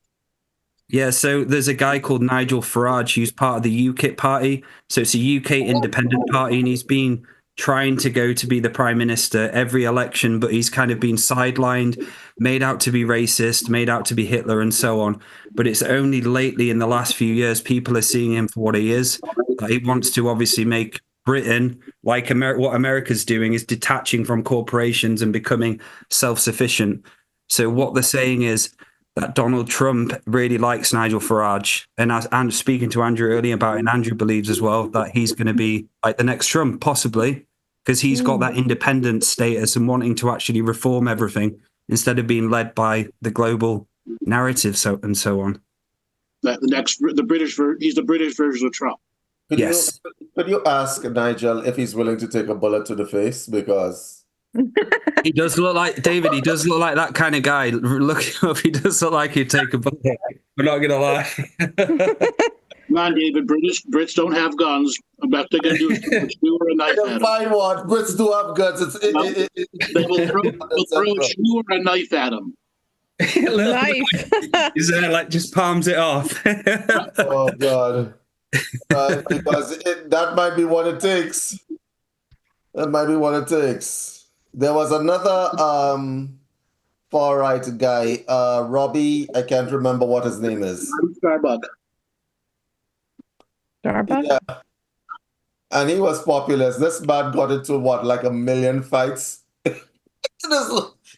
Yeah, so there's a guy called Nigel Farage who's part of the UKIP party. So it's a UK independent party, and he's been trying to go to be the prime minister every election, but he's kind of been sidelined, made out to be racist, made out to be Hitler, and so on. But it's only lately in the last few years people are seeing him for what he is. He wants to obviously make Britain, like what America's doing, is detaching from corporations and becoming self-sufficient. So what they're saying is that Donald Trump really likes Nigel Farage. And as and speaking to Andrew earlier about it, and Andrew believes as well that he's going to be like the next Trump, possibly, because he's got that independent status and wanting to actually reform everything instead of being led by the global narrative and so on.
He's the British version of Trump.
Could you ask Nigel if he's willing to take a bullet to the face? Because
he does look like David. He does look like that kind of guy. Look him up. He does look like he'd take a bullet. We're not gonna lie.
Come on, David. Brits don't have guns. I bet they're gonna do a shoe or a knife at him.
Fine one. Brits do have guns.
They will throw a shoe or a knife at him.
Knife.
He's there, like, just palms it off.
Oh God. Because that might be what it takes. That might be what it takes. There was another far right guy, Robbie. I can't remember what his name is.
Starbuck.
Yeah. And he was popular. This man got into like 1 million fights in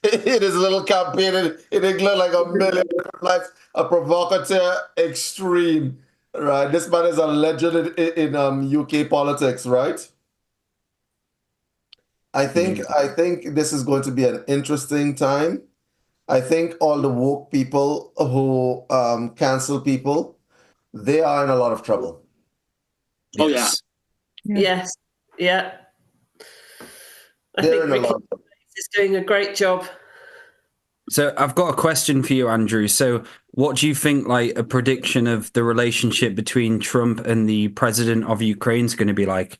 his little campaign in England, like 1 million fights. A provocateur extreme. Right, this man is a legend in UK politics, right? I think this is going to be an interesting time. I think all the woke people who cancel people, they are in a lot of trouble.
Oh
Yes.
Yes. Yeah. I
They're
think
in a
Ricky
lot of trouble.
is doing a great job.
So I've got a question for you, Andrew. So what do you think, like, a prediction of the relationship between Trump and the president of Ukraine is going to be like?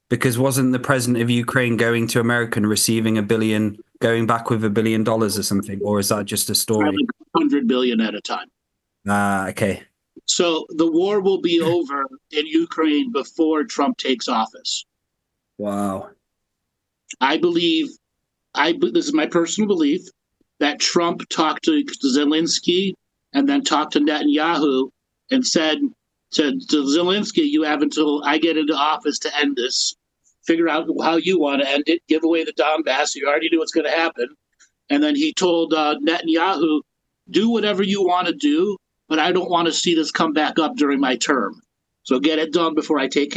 Because wasn't the president of Ukraine going to America and receiving $1 billion, going back with $1 billion or something? Or is that just a story?
100 billion at a time.
Okay.
So the war will be over in Ukraine before Trump takes office.
Wow.
I believe, this is my personal belief, that Trump talked to Zelensky and then talked to Netanyahu and said to Zelensky, you have until I get into office to end this. Figure out how you want to end it. Give away the Donbass. You already knew what's going to happen. And then he told Netanyahu, do whatever you want to do, but I don't want to see this come back up during my term. So get it done before I take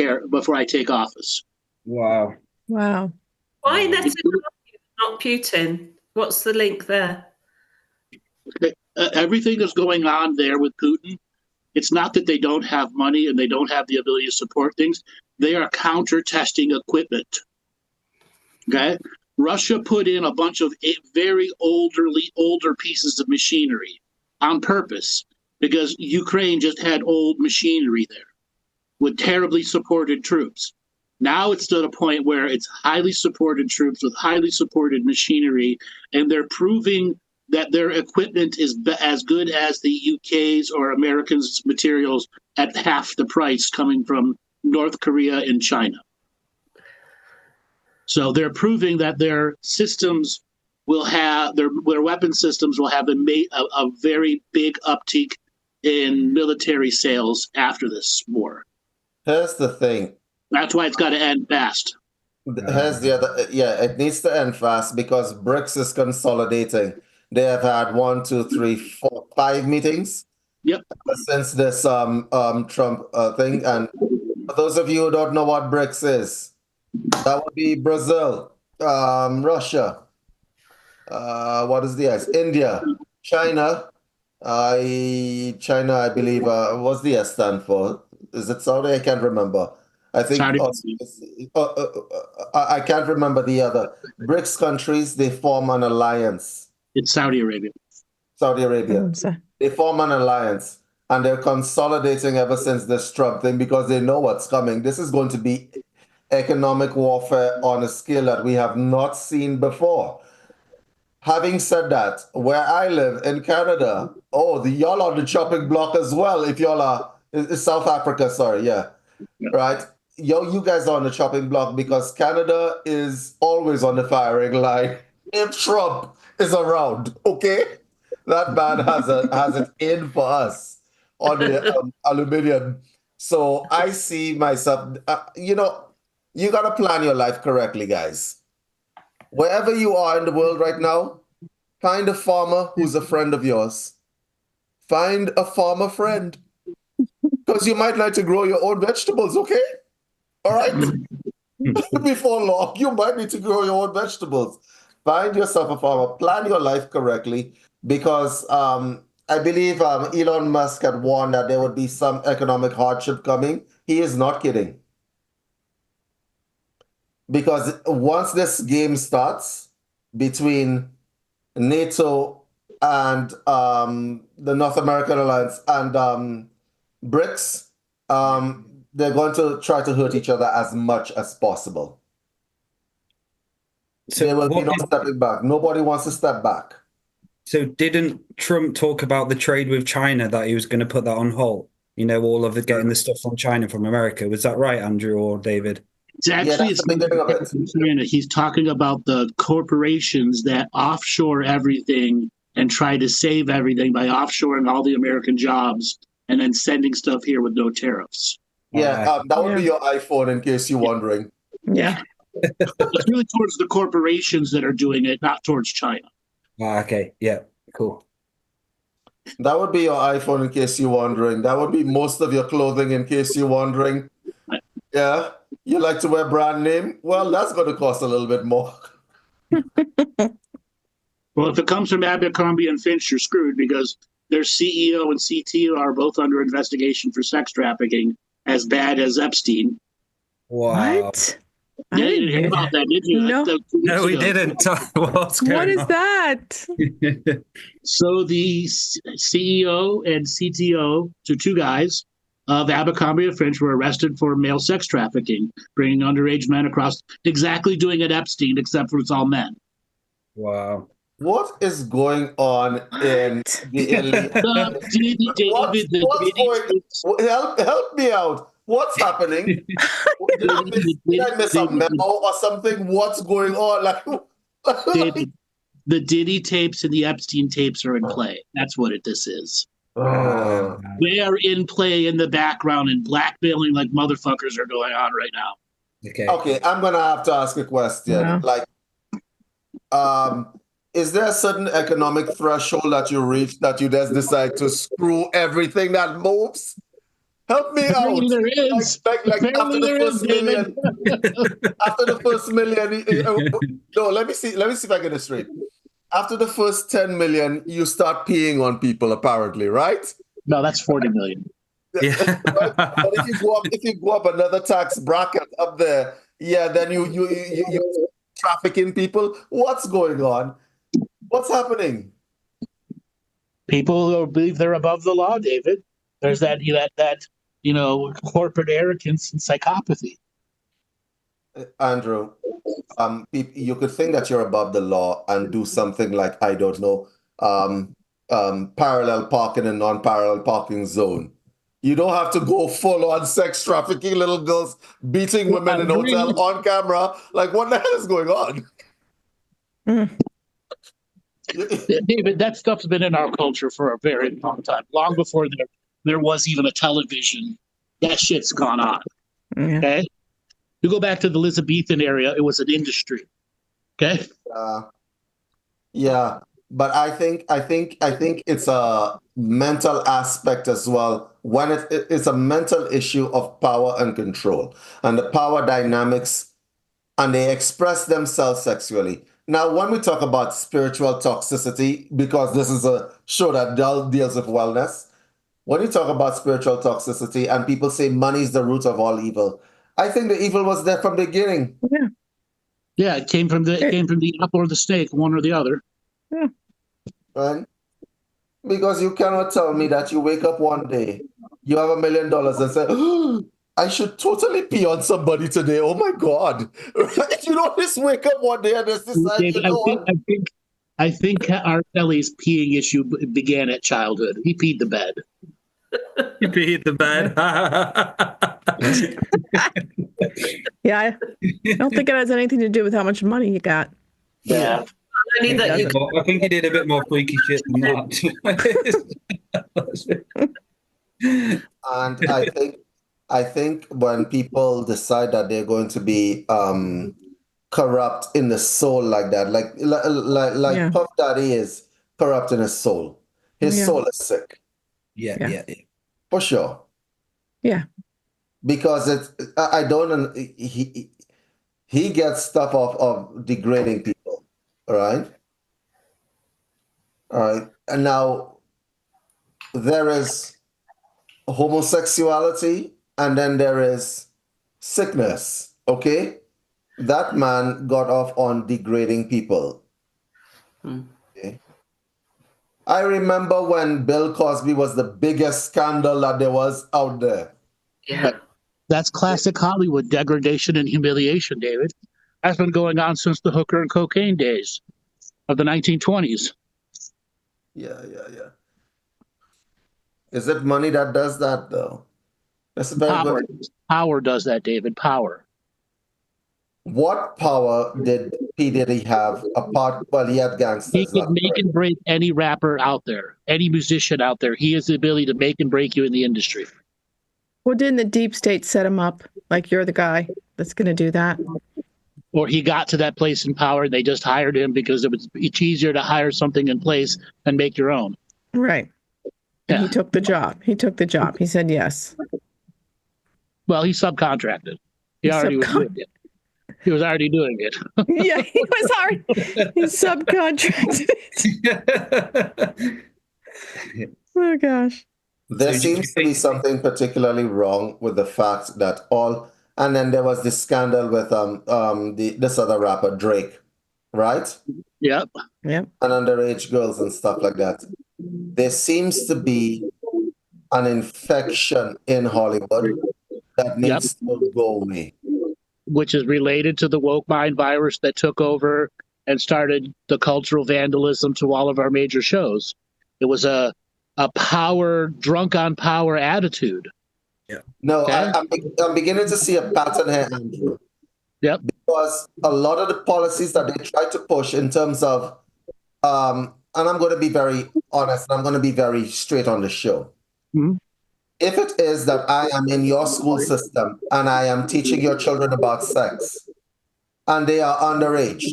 office.
Wow.
Wow.
Why Netanyahu, not Putin? What's the link there?
Everything is going on there with Putin. It's not that they don't have money and they don't have the ability to support things. They are counter-testing equipment. Okay? Russia put in a bunch of very older pieces of machinery on purpose because Ukraine just had old machinery there with terribly supported troops. Now it's to the point where it's highly supported troops with highly supported machinery, and they're proving that their equipment is as good as the UK's or Americans' materials at half the price coming from North Korea and China. So they're proving that their systems will have, their weapon systems will have a very big uptick in military sales after this war.
Here's the thing.
That's why it's got to end fast.
Here's the other. Yeah, it needs to end fast because BRICS is consolidating. They have had 1, 2, 3, 4, 5 meetings.
Yep.
Since this Trump thing. And for those of you who don't know what BRICS is, that would be Brazil, Russia. What is the S? India, China. China, I believe. What's the S stand for? Is it Saudi? I can't remember. I think I can't remember the other. BRICS countries, they form an alliance.
It's Saudi Arabia.
Saudi Arabia. They form an alliance, and they're consolidating ever since this Trump thing because they know what's coming. This is going to be economic warfare on a scale that we have not seen before. Having said that, where I live in Canada, y'all on the chopping block as well. If y'all are South Africa, sorry, yeah. Right? You guys are on the chopping block because Canada is always on the firing line. If Trump is around, okay? That man has it in for us on the aluminium. So I see myself, you got to plan your life correctly, guys. Wherever you are in the world right now, find a farmer who's a friend of yours. Find a farmer friend. Because you might like to grow your own vegetables, okay? All right? Before long, you might need to grow your own vegetables. Find yourself a farmer. Plan your life correctly. Because I believe Elon Musk had warned that there would be some economic hardship coming. He is not kidding. Because once this game starts between NATO and the North American Alliance and BRICS, they're going to try to hurt each other as much as possible. So there will be no stepping back. Nobody wants to step back.
So didn't Trump talk about the trade with China, that he was going to put that on hold? You know, all of it, getting the stuff from China from America. Was that right, Andrew or David?
It's actually, he's talking about the corporations that offshore everything and try to save everything by offshoring all the American jobs and then sending stuff here with no tariffs.
Yeah, that would be your iPhone, in case you're wondering.
Yeah.
It's really towards the corporations that are doing it, not towards China.
Okay, yeah, cool.
That would be your iPhone, in case you're wondering. That would be most of your clothing, in case you're wondering. Yeah, you like to wear brand name? Well, that's going to cost a little bit more.
Well, if it comes from Abercrombie and Finch, you're screwed, because their CEO and CTO are both under investigation for sex trafficking, as bad as Epstein.
Wow.
What?
Yeah, you didn't hear about that, did you?
No, we didn't.
What is that?
So the CEO and CTO, so two guys of Abercrombie and Finch, were arrested for male sex trafficking, bringing underage men across, exactly doing it Epstein, except for it's all men.
Wow.
What is going on in the elite? Help me out. What's happening? Did I miss a memo or something? What's going on?
The Diddy tapes and the Epstein tapes are in play. That's what this is.
Oh.
They are in play in the background, and blackmailing like motherfuckers are going on right now.
Okay, I'm gonna have to ask a question.
Yeah.
Is there a certain economic threshold that you reach that you just decide to screw everything that moves? Help me out.
There is.
Like after the first million. After the first million. No, let me see if I get this straight. After the first 10 million, you start peeing on people, apparently, right?
No, that's 40 million.
Yeah.
But if you go up another tax bracket up there, yeah, then you trafficking people. What's going on? What's happening?
People who believe they're above the law, David. There's that corporate arrogance and psychopathy.
Andrew, you could think that you're above the law and do something like, I don't know, parallel parking and non-parallel parking zone. You don't have to go full on sex trafficking little girls, beating women in a hotel on camera. Like, what the hell is going on?
David, that stuff's been in our culture for a very long time. Long before there was even a television, that shit's gone on. Okay? You go back to the Elizabethan area, it was an industry. Okay?
Yeah, but I think it's a mental aspect as well. When it's a mental issue of power and control, and the power dynamics, and they express themselves sexually. Now, when we talk about spiritual toxicity, because this is a show that deals with wellness, when you talk about spiritual toxicity and people say money is the root of all evil, I think the evil was there from the beginning.
Yeah.
Yeah, it came from the apple or the snake, one or the other.
Yeah.
Right? Because you cannot tell me that you wake up one day, you have $1 million and say, oh, I should totally pee on somebody today. Oh my God. Right? You don't just wake up one day and just decide,
David, I think R. Kelly's peeing issue began at childhood. He peed the bed.
You peed the bed.
Yeah, I don't think it has anything to do with how much money you got.
Yeah.
I think he did a bit more freaky shit than that.
And I think I think when people decide that they're going to be corrupt in the soul like that, like
Yeah.
Puff Daddy is corrupt in his soul. His
Yeah.
soul is sick.
Yeah,
Yeah.
yeah, yeah.
For sure.
Yeah.
Because I don't, he gets stuff of degrading people. All right. All right. And now there is homosexuality and then there is sickness. Okay. That man got off on degrading people. Okay. I remember when Bill Cosby was the biggest scandal that there was out there.
Yeah.
That's classic Hollywood degradation and humiliation, David. That's been going on since the hooker and cocaine days of the 1920s.
Yeah. Is it money that does that, though? That's a very
Power.
good.
Power does that, David. Power.
What power did P. Diddy have apart? Well, he had
He
gangsters.
can make and break any rapper out there, any musician out there. He has the ability to make and break you in the industry.
Well, didn't the deep state set him up? Like, you're the guy that's going to do that?
Or he got to that place in power and they just hired him because it's easier to hire something in place than make your own.
Right. And
Yeah.
he took the job. He said yes.
Well, he subcontracted. He already was doing it. He was already doing it.
Yeah, he subcontracted it. Oh, gosh.
There
So
seems to be something particularly wrong with the fact that and then there was this scandal with this other rapper Drake, right?
Yep.
Yep.
And underage girls and stuff like that. There seems to be an infection in Hollywood that needs to go away.
Which is related to the woke mind virus that took over and started the cultural vandalism to all of our major shows. It was a power, drunk on power attitude.
Yeah. No, okay. I'm beginning to see a pattern here, Andrew.
Yep.
Because a lot of the policies that they try to push in terms of, and I'm going to be very honest, and I'm going to be very straight on the show.
Mm-hmm.
If it is that I am in your school system and I am teaching your children about sex and they are underage,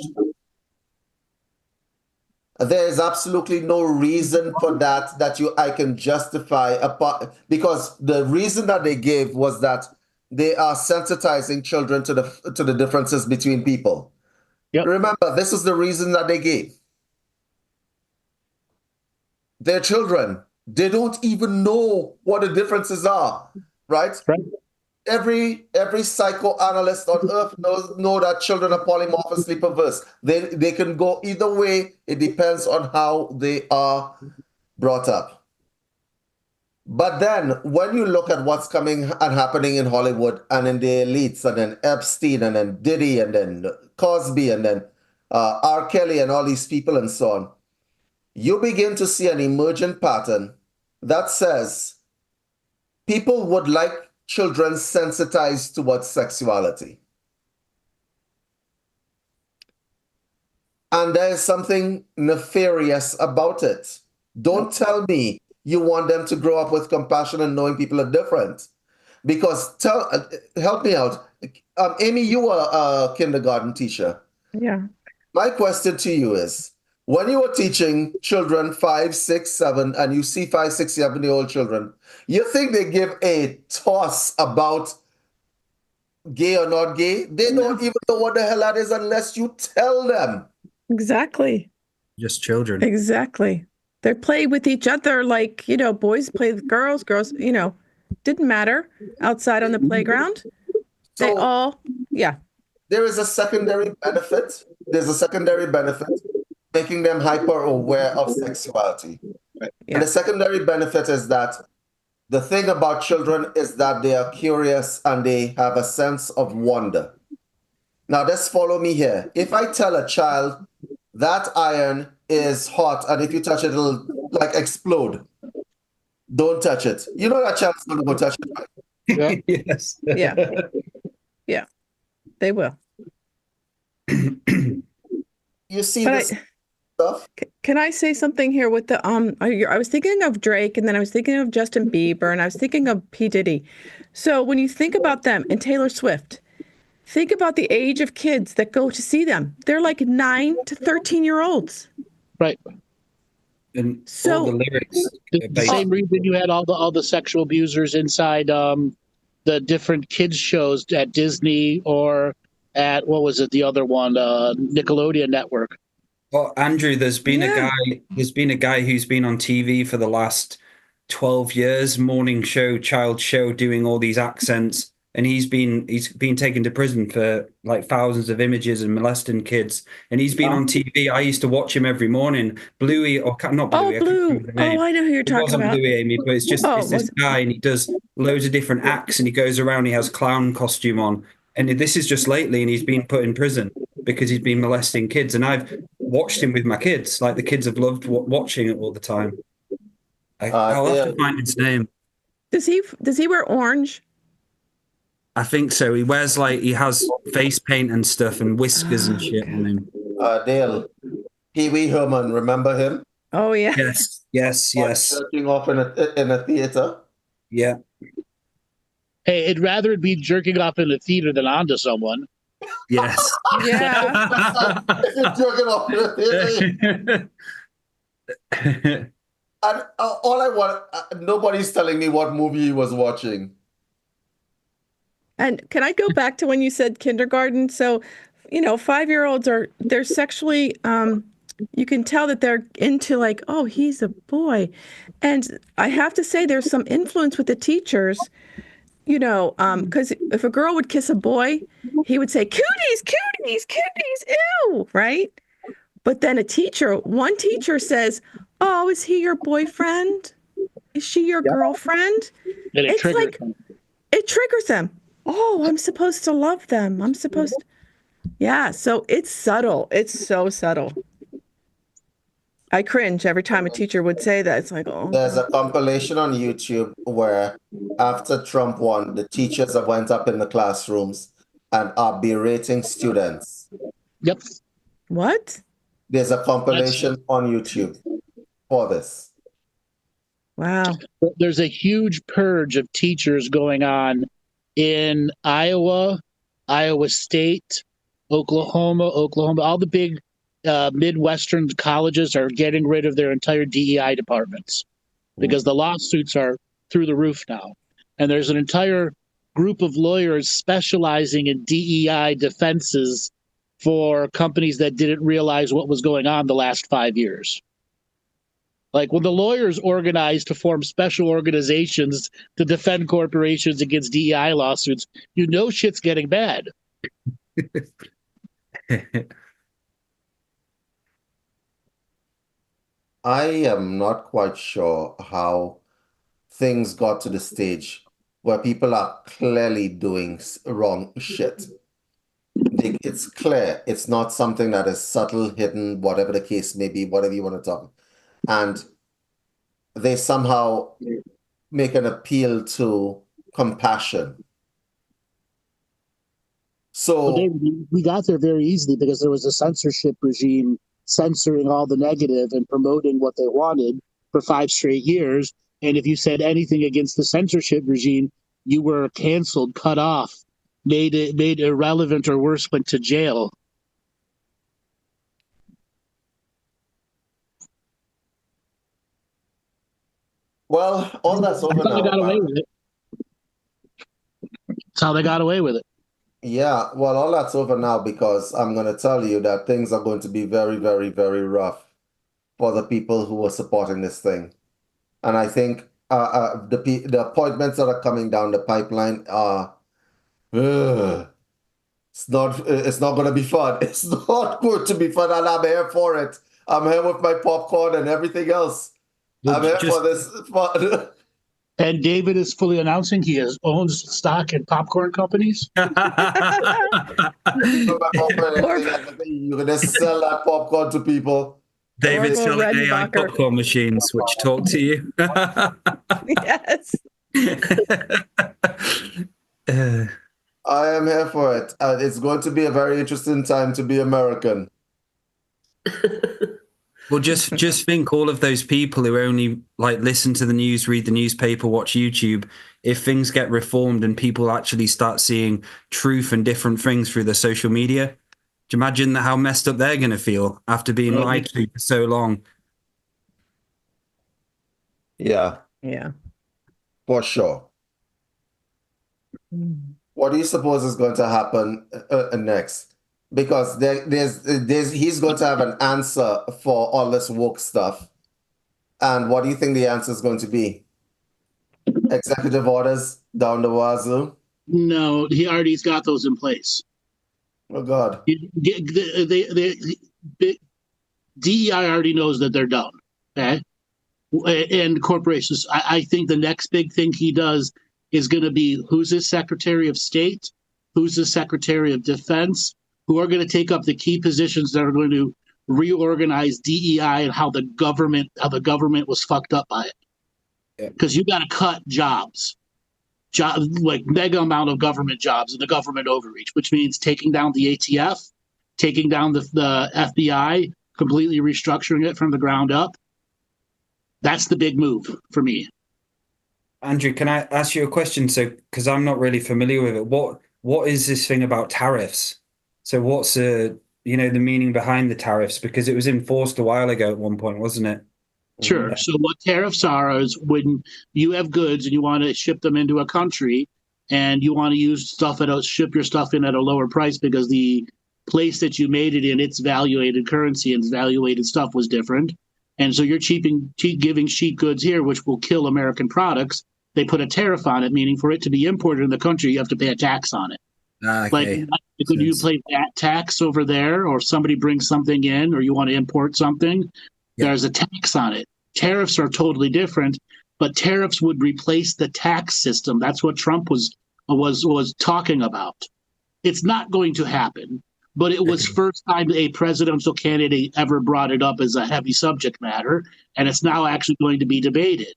there is absolutely no reason for that I can justify because the reason that they gave was that they are sensitizing children to the differences between people. Yep. Remember, this is the reason that they gave. Their children, they don't even know what the differences are, right? Every psychoanalyst on earth know that children are polymorphously perverse. They can go either way. It depends on how they are brought up. But then when you look at what's coming and happening in Hollywood and in the elites and then Epstein and then Diddy and then Cosby and then R. Kelly and all these people and so on, you begin to see an emergent pattern that says people would like children sensitized towards sexuality. And there is something nefarious about it. Don't tell me you want them to grow up with compassion and knowing people are different. Because help me out. Amy, you were a kindergarten teacher.
Yeah.
My question to you is, when you were teaching children 5, 6, 7, and you see 5, 6, 7-year-old children, you think they give a toss about gay or not gay? They don't even know what the hell that is unless you tell them.
Exactly.
Just children.
Exactly. They play with each other like, boys play with girls, didn't matter outside on the playground. They all, yeah.
There is a secondary benefit. There's a secondary benefit making them hyper aware of sexuality. Right? Yeah. And the secondary benefit is that the thing about children is that they are curious and they have a sense of wonder. Now, just follow me here. If I tell a child that iron is hot and if you touch it, it'll like explode, don't touch it. You know that child's going to go touch it, right?
Yeah.
Yes.
Yeah. Yeah. They will.
You see this. stuff.
Can I say something here with the I was thinking of Drake, and then I was thinking of Justin Bieber, and I was thinking of P. Diddy. So when you think about them and Taylor Swift, think about the age of kids that go to see them. They're like 9 to 13-year-olds.
Right.
And
So
all the lyrics.
The same reason you had all the sexual abusers inside the different kids shows at Disney or at, what was it, the other one, Nickelodeon Network.
Well, Andrew, there's been a guy who's been on TV for the last 12 years, morning show, child show, doing all these accents. And he's been taken to prison for like thousands of images and molesting kids. And he's been on TV. I used to watch him every morning. Bluey, or not Bluey.
Blue. I know who you're talking
about. It wasn't Bluey, Amy, but it's just it's this guy, and he does loads of different acts, and he goes around. He has clown costume on, and this is just lately, and he's been put in prison because he's been molesting kids. And I've watched him with my kids. Like the kids have loved watching it all the time. I'll have to find his name.
Does he wear orange?
I think so. He wears he has face paint and stuff and whiskers and shit on him.
Dale, Pee Wee Herman, remember him?
Oh yeah.
Yes.
Jerking off in a theater.
Yeah.
Hey, it'd rather be jerking off in a theater than onto someone.
Yes.
Yeah.
Jerking off in a theater. And all I want, nobody's telling me what movie he was watching.
And can I go back to when you said kindergarten? So, 5-year-olds they're sexually, you can tell that they're into like, oh, he's a boy. And I have to say there's some influence with the teachers, because if a girl would kiss a boy, he would say, cooties, ew, right? But then one teacher says, oh, is he your boyfriend? Is she your girlfriend?
And it
triggers them. Oh, I'm supposed to love them. Yeah, so it's subtle. It's so subtle. I cringe every time a teacher would say that. It's like, oh.
There's a compilation on YouTube where after Trump won, the teachers have went up in the classrooms and are berating students.
Yep.
What?
There's a compilation on YouTube for this.
Wow.
There's a huge purge of teachers going on in Iowa, Iowa State, Oklahoma, all the big Midwestern colleges are getting rid of their entire DEI departments because the lawsuits are through the roof now. And there's an entire group of lawyers specializing in DEI defenses for companies that didn't realize what was going on the last 5 years. Like when the lawyers organized to form special organizations to defend corporations against DEI lawsuits, shit's getting bad.
I am not quite sure how things got to the stage where people are clearly doing wrong shit. It's clear. It's not something that is subtle, hidden, whatever the case may be, whatever you want to talk. And they somehow make an appeal to compassion. So
we got there very easily because there was a censorship regime censoring all the negative and promoting what they wanted for 5 straight years. And if you said anything against the censorship regime, you were canceled, cut off, made irrelevant, or worse, went to jail.
Well, all that's over now.
That's how they got away with it.
Yeah, well, all that's over now because I'm going to tell you that things are going to be very, very, very rough for the people who are supporting this thing. And I think the appointments that are coming down the pipeline are, it's not going to be fun. It's not going to be fun, and I'm here for it. I'm here with my popcorn and everything else. I'm here for this fun.
And David is fully announcing he owns stock in popcorn companies.
You're going to sell that popcorn to people.
David's selling AI popcorn machines which talk to you.
Yes.
I am here for it. It's going to be a very interesting time to be American.
Well, just think all of those people who only like listen to the news, read the newspaper, watch YouTube. If things get reformed and people actually start seeing truth and different things through the social media, do you imagine how messed up they're going to feel after being lied to for so long?
Yeah, for sure. What do you suppose is going to happen next? Because he's going to have an answer for all this woke stuff. And what do you think the answer is going to be? Executive orders down the wazoo?
No, he already's got those in place.
Oh, God.
DEI already knows that they're done, okay? And corporations, I think the next big thing he does is going to be who's his Secretary of State, who's the Secretary of Defense, who are going to take up the key positions that are going to reorganize DEI and how the government was fucked up by it. Because you got to cut jobs, like mega amount of government jobs and the government overreach, which means taking down the ATF, taking down the FBI, completely restructuring it from the ground up. That's the big move for me.
Andrew, can I ask you a question? So, because I'm not really familiar with it, what is this thing about tariffs? So what's the meaning behind the tariffs? Because it was enforced a while ago at one point, wasn't it?
Sure. So what tariffs are is when you have goods and you want to ship them into a country and you want to ship your stuff in at a lower price because the place that you made it in, its valuated currency and its valuated stuff was different. And so you're giving cheap goods here, which will kill American products. They put a tariff on it, meaning for it to be imported in the country, you have to pay a tax on it.
Okay.
Like when you pay that tax over there, or somebody brings something in, or you want to import something, there's a tax on it. Tariffs are totally different, but tariffs would replace the tax system. That's what Trump was talking about. It's not going to happen, but it was first time a presidential candidate ever brought it up as a heavy subject matter, and it's now actually going to be debated.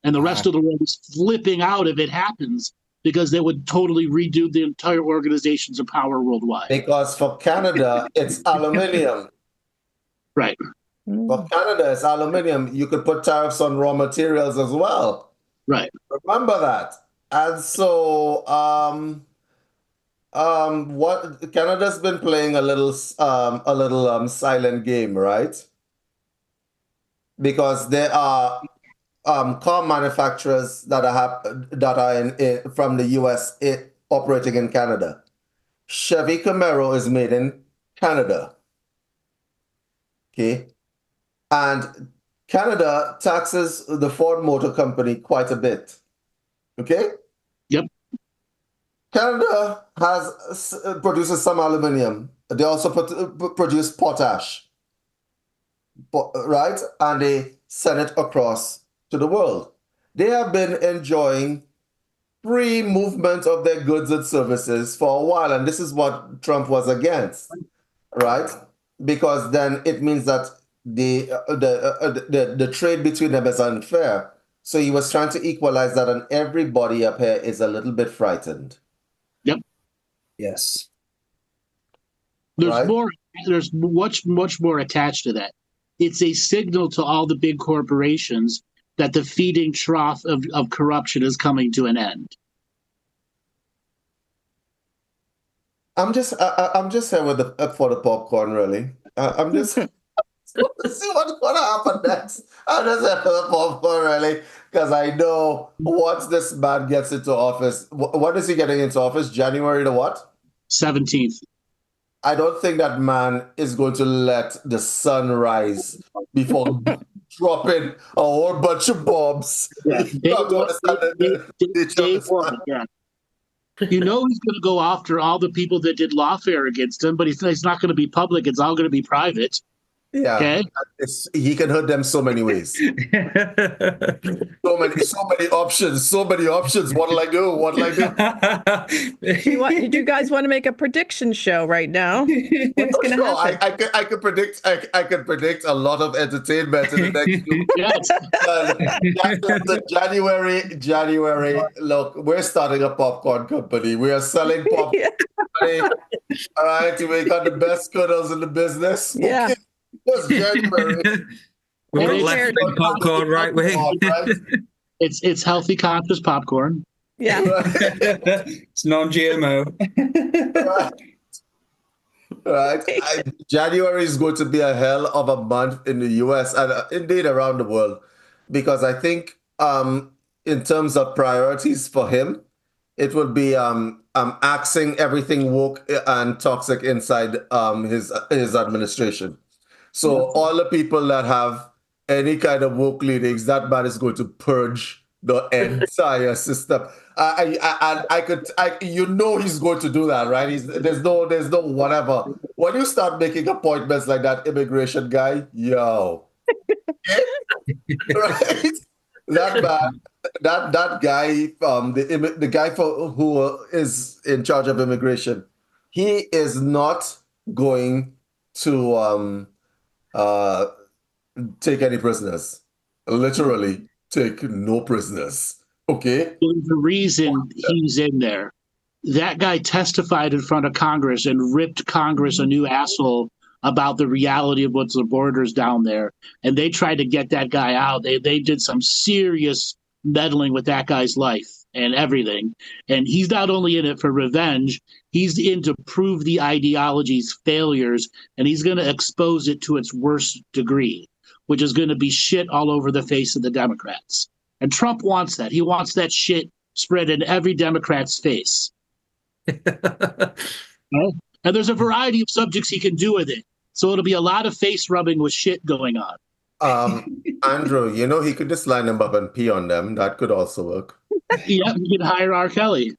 And the rest of the world is flipping out if it happens, because they would totally redo the entire organizations of power worldwide.
Because for Canada, it's aluminium.
Right.
For Canada, it's aluminium. You could put tariffs on raw materials as well.
Right.
Remember that. And so, what Canada's been playing a little silent game, right? Because there are car manufacturers that are from the US operating in Canada. Chevy Camaro is made in Canada. Okay. And Canada taxes the Ford Motor Company quite a bit. Okay?
Yep.
Canada produces some aluminum. They also produce potash. Right? And they send it across to the world. They have been enjoying free movement of their goods and services for a while, and this is what Trump was against, right? Because then it means that the trade between them is unfair. So he was trying to equalize that, and everybody up here is a little bit frightened.
Yep.
Yes.
There's much more attached to that. It's a signal to all the big corporations that the feeding trough of corruption is coming to an end.
I'm just here for the popcorn, really. I'm just see what's going to happen next. I'm just here for the popcorn, really, because I know once this man gets into office, when is he getting into office? January the what?
17th.
I don't think that man is going to let the sun rise before dropping a whole bunch of bombs.
Yeah. You know he's going to go after all the people that did lawfare against him, but it's not going to be public. It's all going to be private.
Yeah,
okay?
He can hurt them so many ways. so many options. What'll I do?
Do you guys want to make a prediction show right now? What's going to happen?
I could predict. I could predict a lot of entertainment in the next few.
Yes.
January. Look, we're starting a popcorn company. We are selling popcorn. All right, we got the best kernels in the business.
Yeah.
Okay. was January.
We got
Where's
left
Jared?
wing popcorn, right wing.
Right?
It's healthy conscious popcorn.
Yeah.
It's non-GMO.
Right. January is going to be a hell of a month in the US and indeed around the world, because I think in terms of priorities for him, it would be axing everything woke and toxic inside his administration. So all the people that have any kind of woke leanings, that man is going to purge the entire system. He's going to do that, right? There's no whatever. When you start making appointments like that immigration guy, yo, right? That man, that guy, the guy who is in charge of immigration, he is not going to take any prisoners. Literally, take no prisoners. Okay.
The reason he's in there, that guy testified in front of Congress and ripped Congress a new asshole about the reality of what's the borders down there. And they tried to get that guy out. They did some serious meddling with that guy's life and everything. And he's not only in it for revenge, he's in to prove the ideology's failures, and he's going to expose it to its worst degree, which is going to be shit all over the face of the Democrats. And Trump wants that. He wants that shit spread in every Democrat's face. Right? And there's a variety of subjects he can do with it. So it'll be a lot of face rubbing with shit going on.
Andrew, he could just line them up and pee on them. That could also work.
Yeah, you can hire R. Kelly.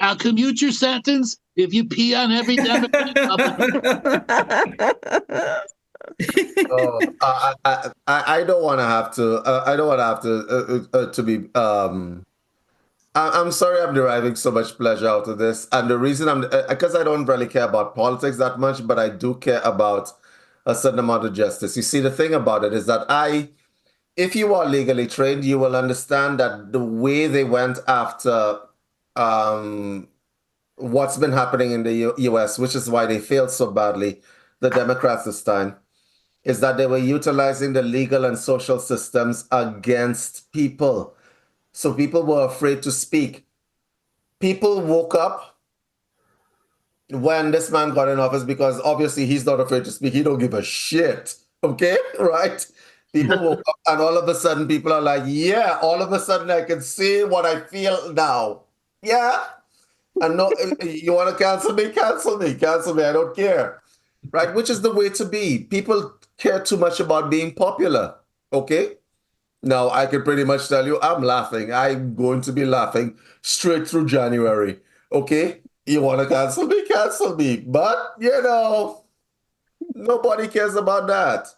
I'll commute your sentence if you pee on every Democrat.
I don't want to have to. I don't want to have to be. I'm sorry, I'm deriving so much pleasure out of this, and the reason because I don't really care about politics that much, but I do care about a certain amount of justice. You see, the thing about it is that if you are legally trained, you will understand that the way they went after what's been happening in the U.S., which is why they failed so badly, the Democrats this time, is that they were utilizing the legal and social systems against people. So people were afraid to speak. People woke up when this man got in office because obviously he's not afraid to speak. He don't give a shit. Okay, right? People woke up and all of a sudden people are like, yeah, all of a sudden I can say what I feel now. Yeah. And no, you want to cancel me? Cancel me. Cancel me. I don't care. Right? Which is the way to be. People care too much about being popular. Okay? Now, I can pretty much tell you I'm laughing. I'm going to be laughing straight through January. Okay? You want to cancel me? Cancel me. But, nobody cares about that.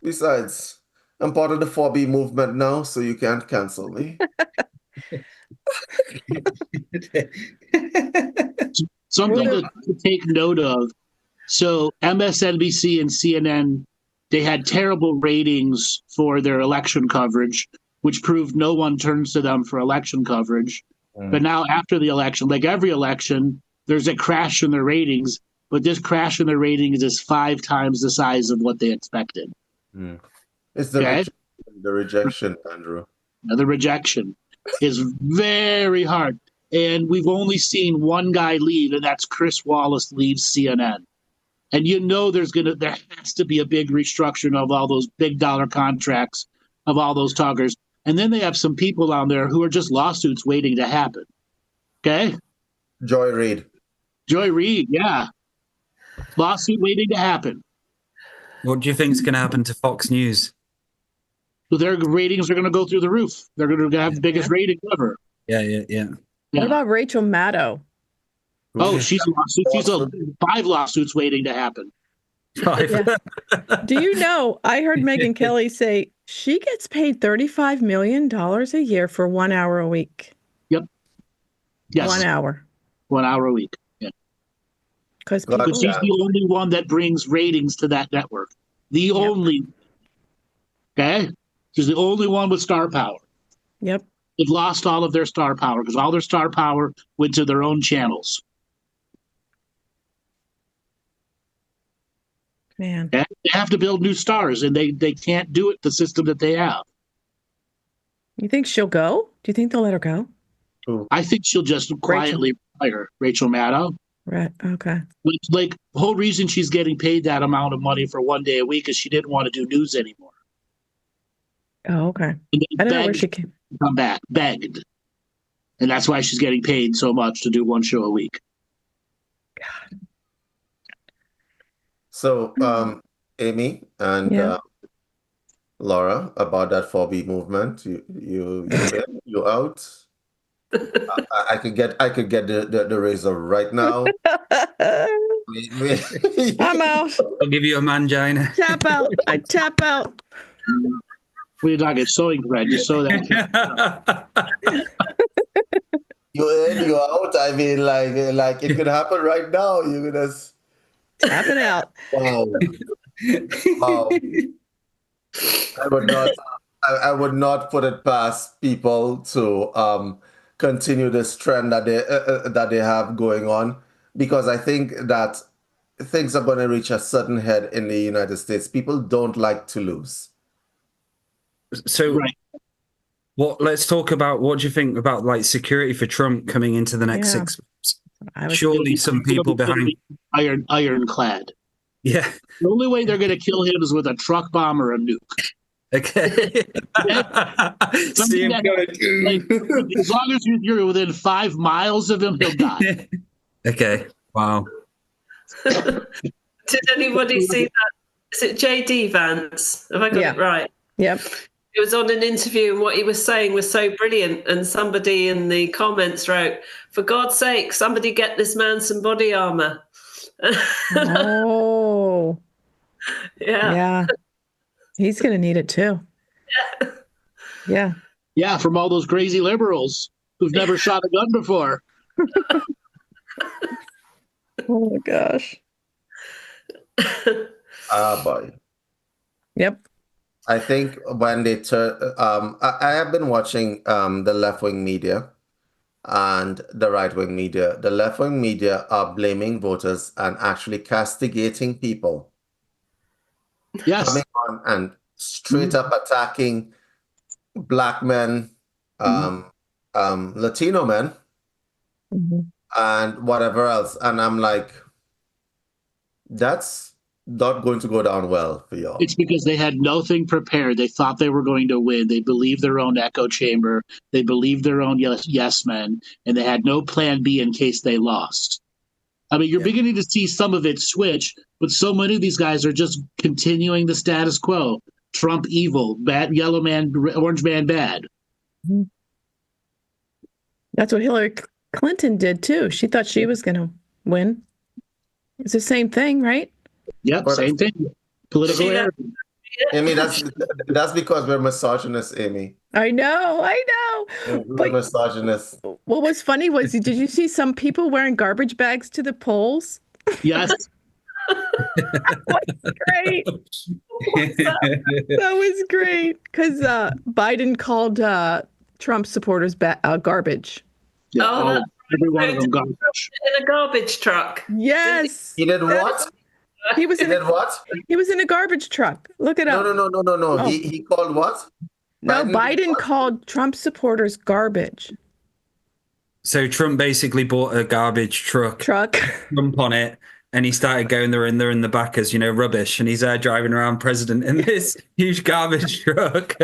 Besides, I'm part of the 4B movement now, so you can't cancel me.
Something to take note of. So MSNBC and CNN, they had terrible ratings for their election coverage, which proved no one turns to them for election coverage. But now after the election, like every election, there's a crash in their ratings, but this crash in their ratings is 5 times the size of what they expected.
It's the rejection, Andrew.
Now, the rejection is very hard. And we've only seen one guy leave, and that's Chris Wallace leaves CNN. And there has to be a big restructuring of all those big dollar contracts of all those talkers. And then they have some people on there who are just lawsuits waiting to happen. Okay?
Joy Reid,
yeah. Lawsuit waiting to happen.
What do you think is going to happen to Fox News?
So their ratings are going to go through the roof. They're going to have the biggest rating ever.
Yeah.
What about Rachel Maddow?
Oh, she's 5 lawsuits waiting to happen.
5.
Yeah. Do you know, I heard Megyn Kelly say she gets paid $35 million a year for 1 hour a week.
Yep. Yes.
1 hour.
1 hour a week. Yeah.
Because
she's the only one that brings ratings to that network. The only. Okay? She's the only one with star power.
Yep.
They've lost all of their star power because all their star power went to their own channels.
Man.
And they have to build new stars, and they can't do it the system that they have.
You think she'll go? Do you think they'll let her go?
I think she'll just quietly retire, Rachel Maddow.
Right. Okay.
Like the whole reason she's getting paid that amount of money for 1 day a week is she didn't want to do news anymore.
Oh, okay.
And
I don't know where she came.
Come back, begged. And that's why she's getting paid so much to do 1 show a week.
God.
So, Amy and Laura, about that 4B movement, you out? I could get the razor right now.
I'm out.
I'll give you a mangina.
Tap out. I tap out.
We're talking sewing thread. You sew that.
You in, you out. I mean, like it could happen right now. You could just
tapping out.
Wow. Wow. I would not put it past people to continue this trend that they have going on, because I think that things are going to reach a certain head in the United States. People don't like to lose.
So, let's talk about what do you think about like security for Trump coming into the next 6 months? Surely some people behind
ironclad.
Yeah.
The only way they're going to kill him is with a truck bomb or a nuke.
Okay. See him
going. As long as you're within 5 miles of him, he'll die.
Okay. Wow.
Did anybody see that? Is it J.D. Vance? Have I got it right?
Yep.
He was on an interview and what he was saying was so brilliant. And somebody in the comments wrote, "For God's sake, somebody get this man some body armor."
Oh.
Yeah.
Yeah. He's going to need it too. Yeah.
Yeah, from all those crazy liberals who've never shot a gun before.
Oh my gosh.
Boy.
Yep.
I think when they turn, I have been watching the left-wing media and the right-wing media. The left-wing media are blaming voters and actually castigating people.
Yes.
Coming on and straight up attacking Black men, Latino men, and whatever else. And I'm like, that's not going to go down well for y'all.
It's because they had nothing prepared. They thought they were going to win. They believed their own echo chamber. They believed their own yes men, and they had no plan B in case they lost. I mean, you're beginning to see some of it switch, but so many of these guys are just continuing the status quo. Trump evil, bad, yellow man, orange man bad.
That's what Hillary Clinton did too. She thought she was going to win. It's the same thing, right?
Yep, same thing. Political error.
Amy, that's because we're misogynist, Amy.
I know.
We're misogynist.
What was funny was, did you see some people wearing garbage bags to the polls?
Yes.
That was great. That was great because Biden called Trump supporters garbage.
Yeah.
Oh,
every one of them garbage.
In a garbage truck.
Yes.
He did what?
He was in
what?
He was in a garbage truck. Look it up.
No.
Oh.
He called what?
No, Biden called Trump supporters garbage.
So Trump basically bought a garbage truck, Trump on it, and he started going there in the back as, rubbish, and he's driving around president in this huge garbage truck.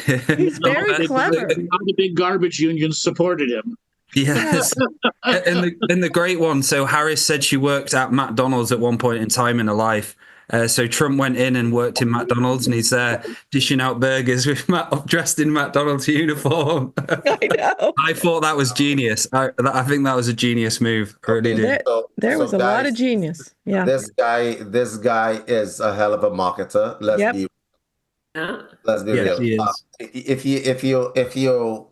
He's very clever.
The big garbage unions supported him.
Yes. and the great one, so Harris said she worked at McDonald's at one point in time in her life. So Trump went in and worked in McDonald's, and he's there dishing out burgers with dressed in McDonald's uniform.
I know.
I thought that was genius. I think that was a genius move. I really did.
There was a lot of genius. Yeah.
This guy is a hell of a marketer. Let's be real.
He is.
If you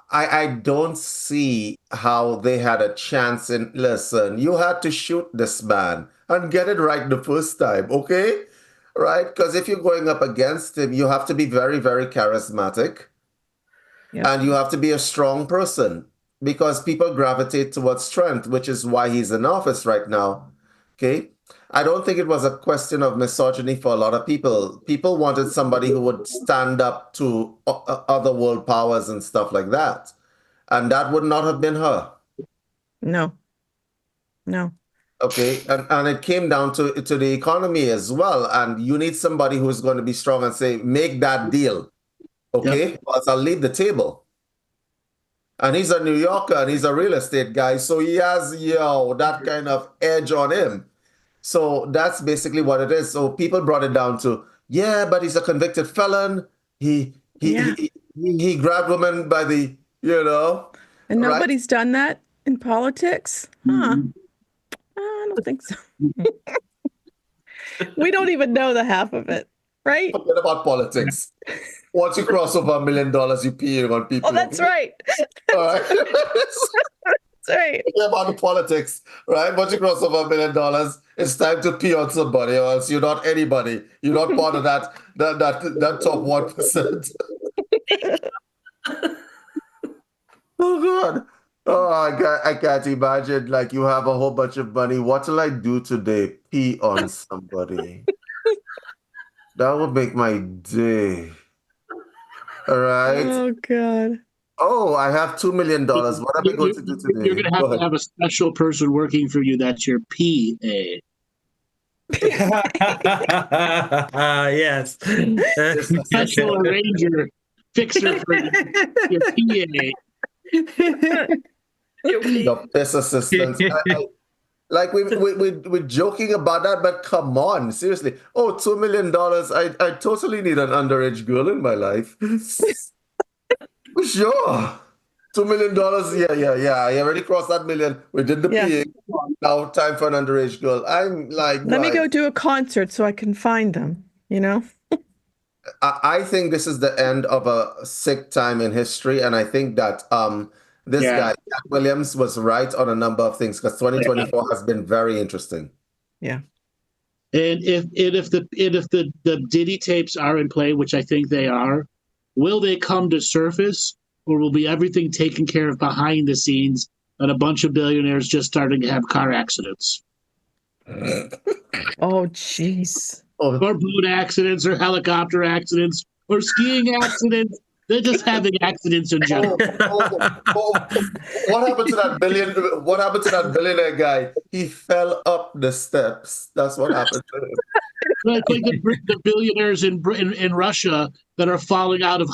I don't see how they had a chance in. Listen, you had to shoot this man and get it right the first time, okay? Right? Because if you're going up against him, you have to be very, very charismatic. Yep. And you have to be a strong person because people gravitate towards strength, which is why he's in office right now, okay? I don't think it was a question of misogyny for a lot of people. People wanted somebody who would stand up to other world powers and stuff like that. And that would not have been her.
No. No.
Okay. And it came down to the economy as well. And you need somebody who's going to be strong and say, make that deal. Okay. Yep. Or I'll leave the table. And he's a New Yorker and he's a real estate guy. So he has, that kind of edge on him. So that's basically what it is. So people brought it down to, yeah, but he's a convicted felon. He grabbed women by the,
And nobody's done that in politics? Huh. I don't think so. We don't even know the half of it, right?
Forget about politics. Once you cross over $1 million, you peeing on people.
Oh, that's right.
All right.
That's right.
Forget about the politics, right? Once you cross over $1 million, it's time to pee on somebody, or else you're not anybody. You're not part of that top 1%. Oh God. Oh, I can't imagine. Like, you have a whole bunch of money. What will I do today? Pee on somebody. That would make my day. All right.
Oh God.
Oh, I have $2 million. What am I going to do today?
You're going to have a special person working for you. That's your PA.
Yes.
Special arranger, fixer for your PA.
The piss assistants. We're joking about that, but come on, seriously. Oh, $2 million. I totally need an underage girl in my life. Sure. $2 million. Yeah. I already crossed that million. We did the PA. Now time for an underage girl. I'm like,
let me go do a concert so I can find them,
I think this is the end of a sick time in history, and I think that this guy, Jack Williams, was right on a number of things, because 2024 has been very interesting.
Yeah.
And if the Diddy tapes are in play, which I think they are, will they come to surface, or will be everything taken care of behind the scenes and a bunch of billionaires just starting to have car accidents?
Oh, jeez.
Or boat accidents, or helicopter accidents, or skiing accidents. They're just having accidents in general.
What happened to that billionaire guy? He fell up the steps. That's what happened to him.
Like the billionaires in Russia that are falling out of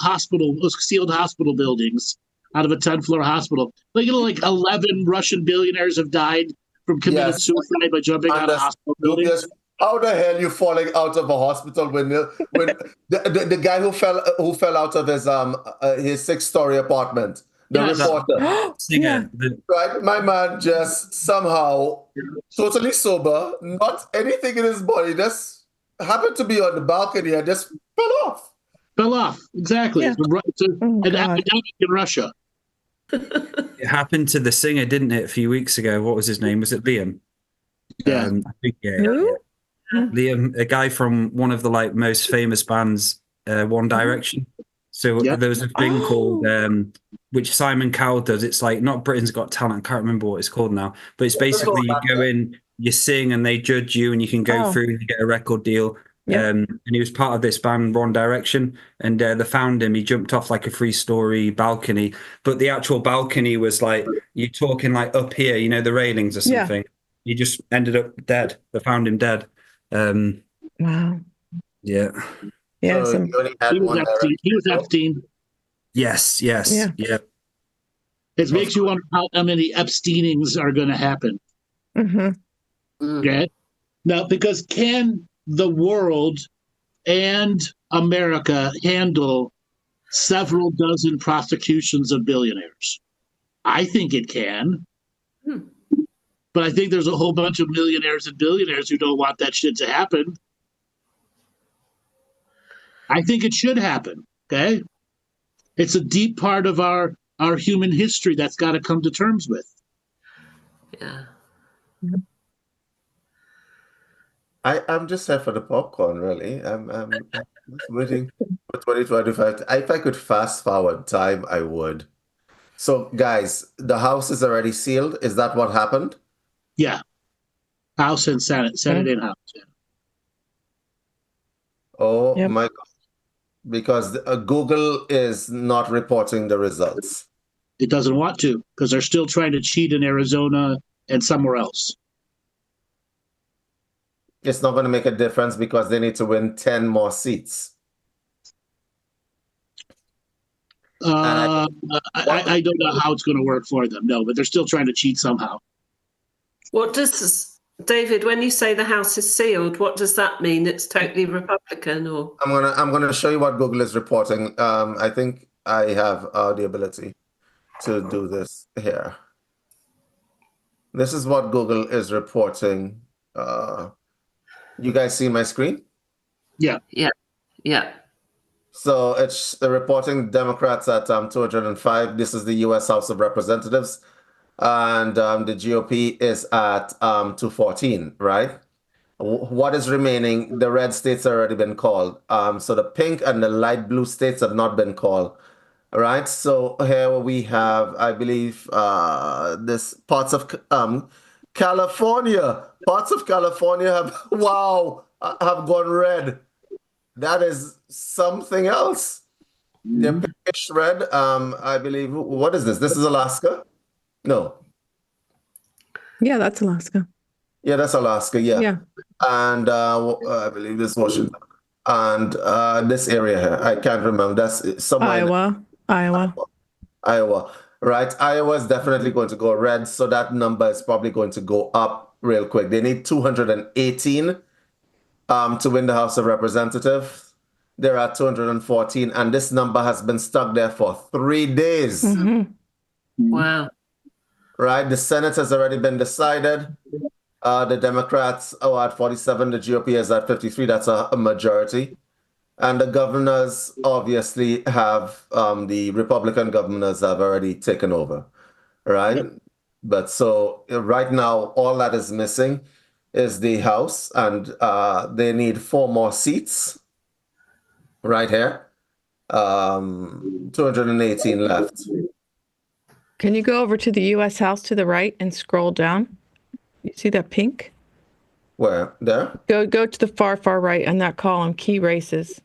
sealed hospital buildings, out of a 10-floor hospital. Like 11 Russian billionaires have died from committing suicide by jumping out of hospital buildings.
How the hell are you falling out of a hospital when the guy who fell out of his 6-story apartment, the reporter, right? My man just somehow totally sober, not anything in his body, just happened to be on the balcony and just
fell off. Exactly.
Yeah.
It's an epidemic in Russia.
It happened to the singer, didn't it, a few weeks ago? What was his name? Was it Liam?
Yeah.
I think,
Who?
Liam, a guy from one of the most famous bands, One Direction. So there was a thing called, which Simon Cowell does. It's like, not Britain's Got Talent. I can't remember what it's called now. But it's basically you go in, you sing, and they judge you, and you can go through and you get a record deal. And he was part of this band, One Direction, and they found him. He jumped off like a 3-story balcony, but the actual balcony was like, you're talking like up here, the railings or something. He just ended up dead. They found him dead.
Wow.
Yeah.
Yeah.
So
he was Epstein.
Yes. Yeah.
It makes you wonder how many Epsteinings are going to happen.
Mm-hmm.
Okay. Now, because can the world and America handle several dozen prosecutions of billionaires? I think it can. But I think there's a whole bunch of millionaires and billionaires who don't want that shit to happen. I think it should happen, okay? It's a deep part of our human history that's got to come to terms with.
Yeah.
I'm just here for the popcorn, really. I'm just waiting for 2025. If I could fast forward time, I would. So, guys, the house is already sealed. Is that what happened?
Yeah. House and Senate, Senate and House. Yeah.
Oh
Yep.
my God. Because Google is not reporting the results.
It doesn't want to because they're still trying to cheat in Arizona and somewhere else.
It's not going to make a difference because they need to win 10 more seats.
I don't know how it's going to work for them. No, but they're still trying to cheat somehow.
What does, David, when you say the House is sealed, what does that mean? It's totally Republican, or?
I'm gonna show you what Google is reporting. I think I have the ability to do this here. This is what Google is reporting. You guys see my screen?
Yeah.
So it's reporting Democrats at 205. This is the U.S. House of Representatives. And the GOP is at 214, right? What is remaining? The red states have already been called. So the pink and the light blue states have not been called, right? So here we have, I believe, this parts of California. Parts of California have, wow, have gone red. That is something else. They're pinkish red. I believe, what is this? This is Alaska? No.
Yeah, that's Alaska.
Yeah, that's Alaska. Yeah.
Yeah.
And I believe this is Washington. And this area here, I can't remember. That's somewhere. Iowa. Right. Iowa is definitely going to go red. So that number is probably going to go up real quick. They need 218 to win the House of Representatives. They're at 214. And this number has been stuck there for 3 days.
Wow.
Right. The Senate has already been decided. The Democrats are at 47. The GOP is at 53. That's a majority. And the governors obviously have, the Republican governors have already taken over, right? Yep. But so right now, all that is missing is the House, and they need 4 more seats right here. 218 left.
Can you go over to the U.S. House to the right and scroll down? You see that pink?
Where? There?
Go to the far right on that column, key races.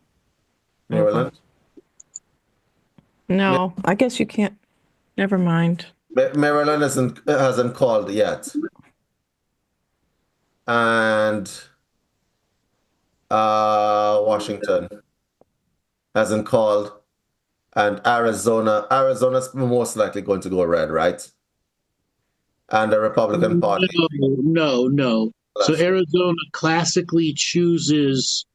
Maryland?
No, I guess you can't. Never mind.
Maryland hasn't called yet. And Washington hasn't called. And Arizona's most likely going to go red, right? And the Republican Party.
No. So Arizona classically chooses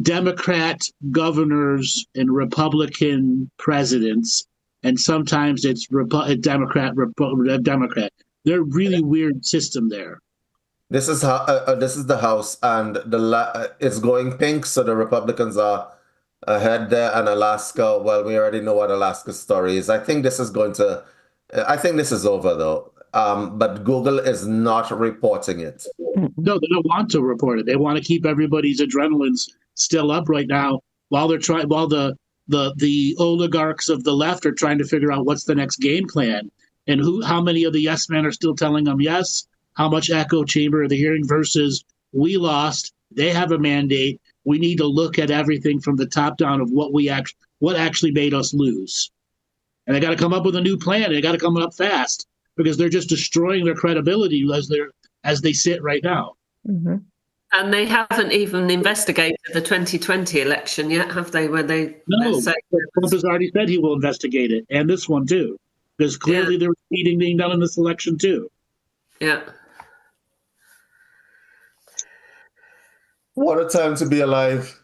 Democrat governors and Republican presidents, and sometimes it's Democrat. They're a really weird system there.
This is how this is the House, and it's going pink, so the Republicans are ahead there. And Alaska, well, we already know what Alaska's story is. I think this is over though. But Google is not reporting it.
No, they don't want to report it. They want to keep everybody's adrenalines still up right now while the oligarchs of the left are trying to figure out what's the next game plan and how many of the yes men are still telling them yes, how much echo chamber of the hearing versus we lost, they have a mandate. We need to look at everything from the top down of what actually made us lose. And they got to come up with a new plan. They got to come up fast because they're just destroying their credibility as they sit right now.
Mm-hmm.
And they haven't even investigated the 2020 election yet, have they?
No, Trump has already said he will investigate it, and this one too, because clearly there was cheating being done in this election too.
Yeah.
What a time to be alive.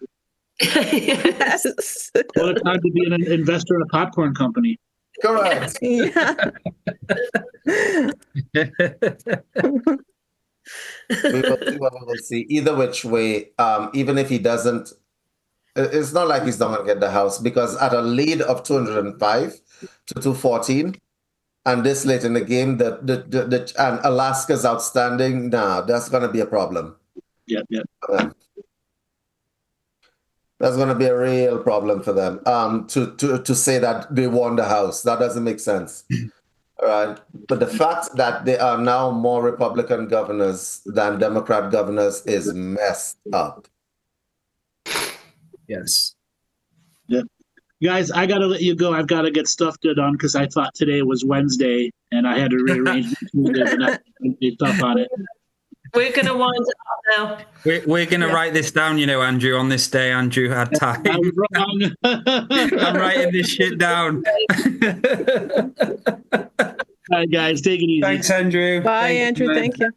Yes.
What a time to be an investor in a popcorn company.
Correct.
Yeah.
We'll see. Either which way, even if he doesn't, it's not like he's not going to get the House, because at a lead of 205 to 214, and this late in the game, and Alaska's outstanding, that's going to be a problem.
Yep.
That's going to be a real problem for them. To say that they won the House, that doesn't make sense. right? But the fact that there are now more Republican governors than Democrat governors is messed up.
Yes.
Yeah. Guys, I got to let you go. I've got to get stuff done because I thought today was Wednesday and I had to rearrange and I did stuff on it.
We're going to wind it up now.
We're going to write this down, you know, Andrew. On this day, Andrew had time.
I was wrong.
I'm writing this shit down.
All right, guys, take it easy.
Thanks, Andrew.
Bye, Andrew. Thank you.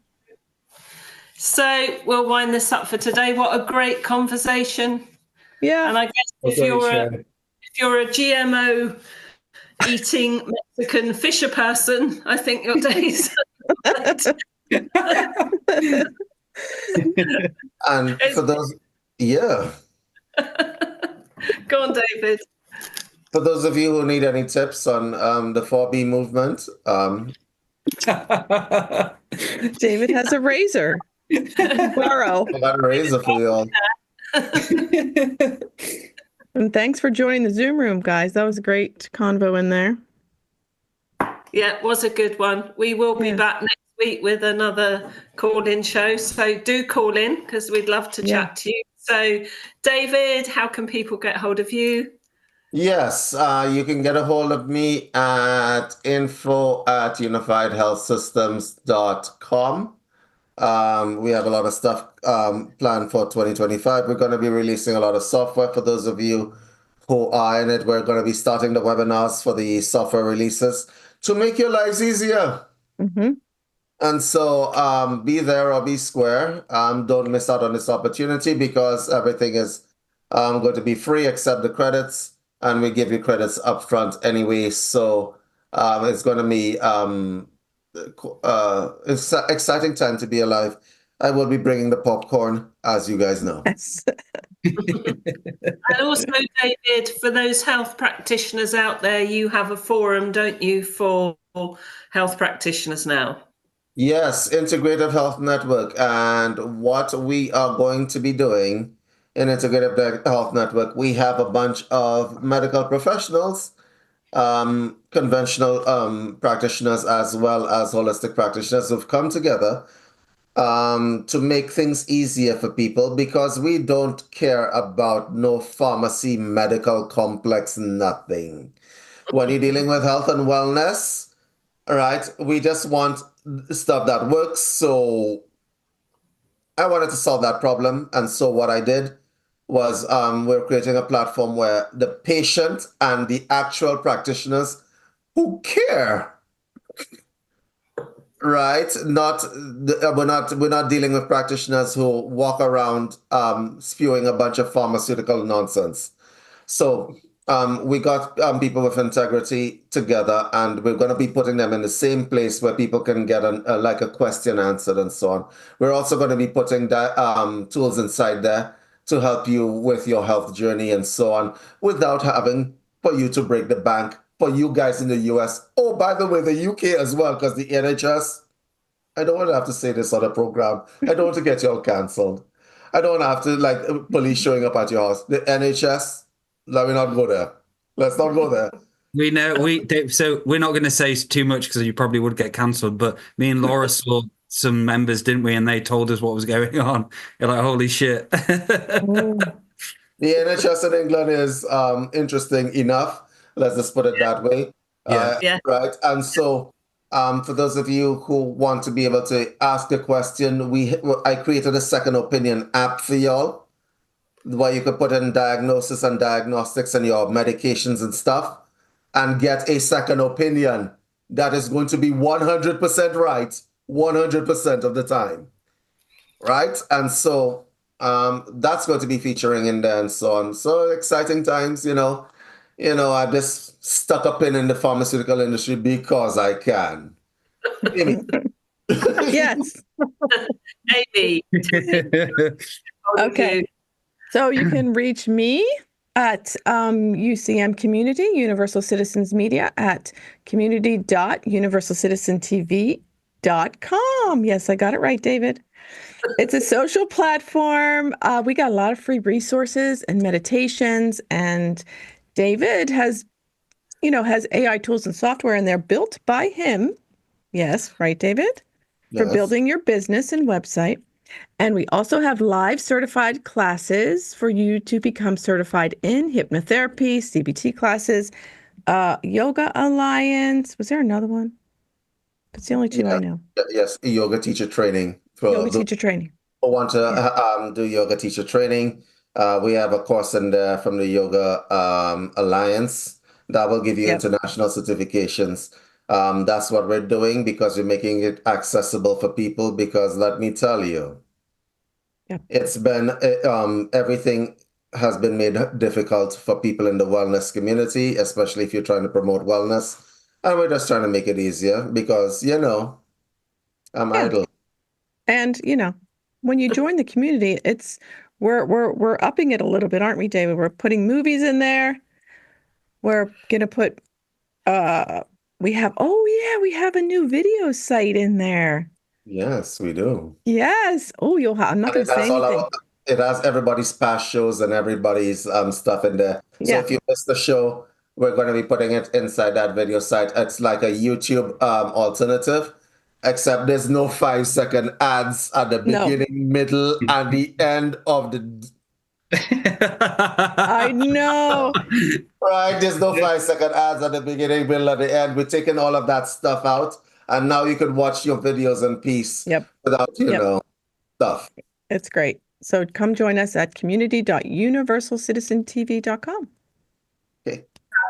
So we'll wind this up for today. What a great conversation.
Yeah.
And I guess if you're a GMO eating Mexican fisher person, I think your days
And for those, yeah.
Go on, David.
For those of you who need any tips on the 4B movement,
David has a razor. Borrow.
I got a razor for you all.
And thanks for joining the Zoom room, guys. That was a great convo in there.
Yeah, it was a good one. We will be back next week with another call-in show. So do call in because we'd love to chat to you. So, David, how can people get hold of you?
Yes, you can get a hold of me at info@unifiedhealthsystems.com. We have a lot of stuff planned for 2025. We're going to be releasing a lot of software for those of you who are in it. We're going to be starting the webinars for the software releases to make your lives easier.
Mm-hmm.
And so be there or be square. Don't miss out on this opportunity because everything is going to be free except the credits. And we give you credits up front anyway. So it's going to be it's an exciting time to be alive. I will be bringing the popcorn, as you guys know.
Yes.
And also, David, for those health practitioners out there, you have a forum, don't you, for health practitioners now?
Yes, Integrative Health Network. And what we are going to be doing in Integrative Health Network, we have a bunch of medical professionals, conventional practitioners, as well as holistic practitioners who've come together to make things easier for people because we don't care about no pharmacy, medical complex, nothing. When you're dealing with health and wellness, right, we just want stuff that works. So I wanted to solve that problem. And so what I did was we're creating a platform where the patient and the actual practitioners who care, right? We're not dealing with practitioners who walk around spewing a bunch of pharmaceutical nonsense. So we got people with integrity together, and we're going to be putting them in the same place where people can get like a question answered and so on. We're also going to be putting tools inside there to help you with your health journey and so on, without having for you to break the bank. For you guys in the US, oh, by the way, the UK as well, because the NHS, I don't want to have to say this on a program. I don't want to get you all canceled. I don't want to have to, like, police showing up at your house. The NHS, let me not go there. Let's not go there.
We know, so we're not going to say too much because you probably would get cancelled, but me and Laura saw some members, didn't we? And they told us what was going on. You're like, holy shit.
The NHS in England is interesting enough. Let's just put it that way. Right. And so for those of you who want to be able to ask a question, I created a second opinion app for y'all where you could put in diagnosis and diagnostics and your medications and stuff and get a second opinion that is going to be 100% right 100% of the time. Right. And so that's going to be featuring in there and so on. So exciting times, I just stuck a pin in the pharmaceutical industry because I can. Amy.
Yes.
Amy.
Okay. So you can reach me at UCM Community, Universal Citizens Media, at community.universalcitizentv.com. Yes, I got it right, David. It's a social platform. We got a lot of free resources and meditations, and David has has AI tools and software in there built by him. Yes, right, David? For
Yes.
building your business and website. And we also have live certified classes for you to become certified in hypnotherapy, CBT classes, Yoga Alliance. Was there another one? That's the only two I know.
Yes, yoga teacher training for
Yoga
those
teacher training.
who want to do yoga teacher training. We have a course in there from the Yoga Alliance that will give you international certifications. That's what we're doing because we're making it accessible for people. Because let me tell you, it's been everything has been made difficult for people in the wellness community, especially if you're trying to promote wellness. And we're just trying to make it easier because, I'm idle.
And, when you join the community, we're upping it a little bit, aren't we, David? We're putting movies in there. We're going to put, we have a new video site in there.
Yes, we do.
Yes. Oh, I'm not going to say anything.
It has everybody's past shows and everybody's stuff in there. So if you miss the show, we're going to be putting it inside that video site. It's like a YouTube alternative, except there's no 5-second ads at the beginning, middle, and the end of the...
I know.
Right, there's no 5-second ads at the beginning, middle, and the end. We're taking all of that stuff out, and now you can watch your videos in peace without, stuff.
It's great. So come join us at community.universalcitizentv.com.
Okay.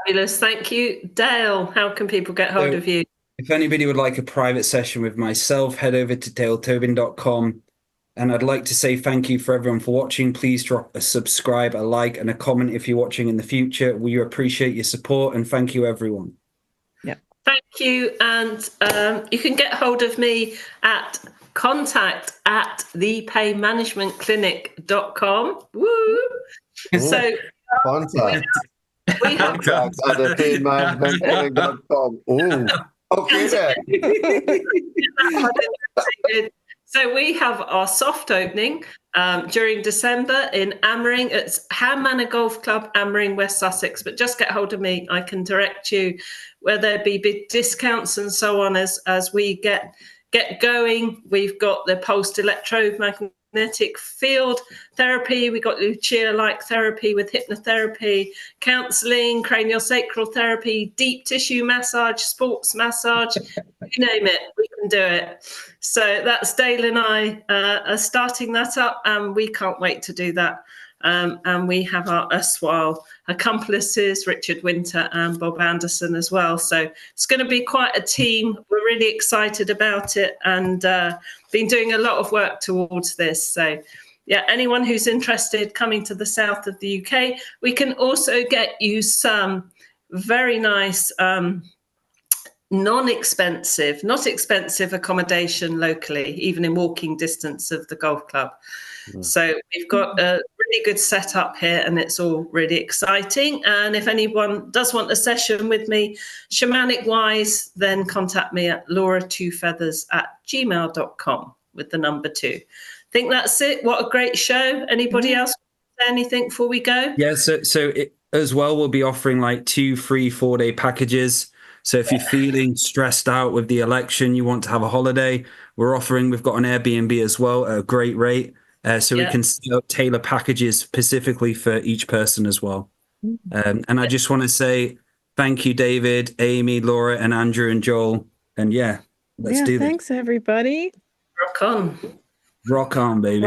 Fabulous. Thank you. Dale, how can people get hold of you?
If anybody would like a private session with myself, head over to daletobin.com. And I'd like to say thank you for everyone for watching. Please drop a subscribe, a like, and a comment if you're watching in the future. We appreciate your support, and thank you, everyone.
Yeah. Thank you. And you can get hold of me at contact@thepainmanagementclinic.com. Woo!
Ooh, so contact. We have contact at thepainmanagementclinic.com. Ooh. Okay then.
So we have our soft opening during December in Amring. It's Ham Manor Golf Club, Amring, West Sussex. But just get hold of me. I can direct you where there be big discounts and so on as we get going. We've got the pulsed electromagnetic field therapy. We've got Lucia-like therapy with hypnotherapy, counseling, craniosacral therapy, deep tissue massage, sports massage, you name it, we can do it. So that's Dale and I are starting that up, and we can't wait to do that. And we have our erstwhile accomplices, Richard Winter and Bob Anderson as well. So it's going to be quite a team. We're really excited about it, and been doing a lot of work towards this. So yeah, anyone who's interested coming to the south of the UK, we can also get you some very nice not expensive accommodation locally, even in walking distance of the golf club. So we've got a really good setup here, and it's all really exciting. And if anyone does want a session with me, shamanic wise, then contact me at lauratwofeathers@gmail.com with the number 2. I think that's it. What a great show. Anybody else say anything before we go?
Yeah, so as well, we'll be offering like 2, 3, 4-day packages. So if you're feeling stressed out with the election, you want to have a holiday, we've got an Airbnb as well at a great rate. So we can tailor packages specifically for each person as well. And I just want to say thank you, David, Amy, Laura, and Andrew, and Joel. And let's do this.
Thanks, everybody.
Rock on.
Rock on, baby.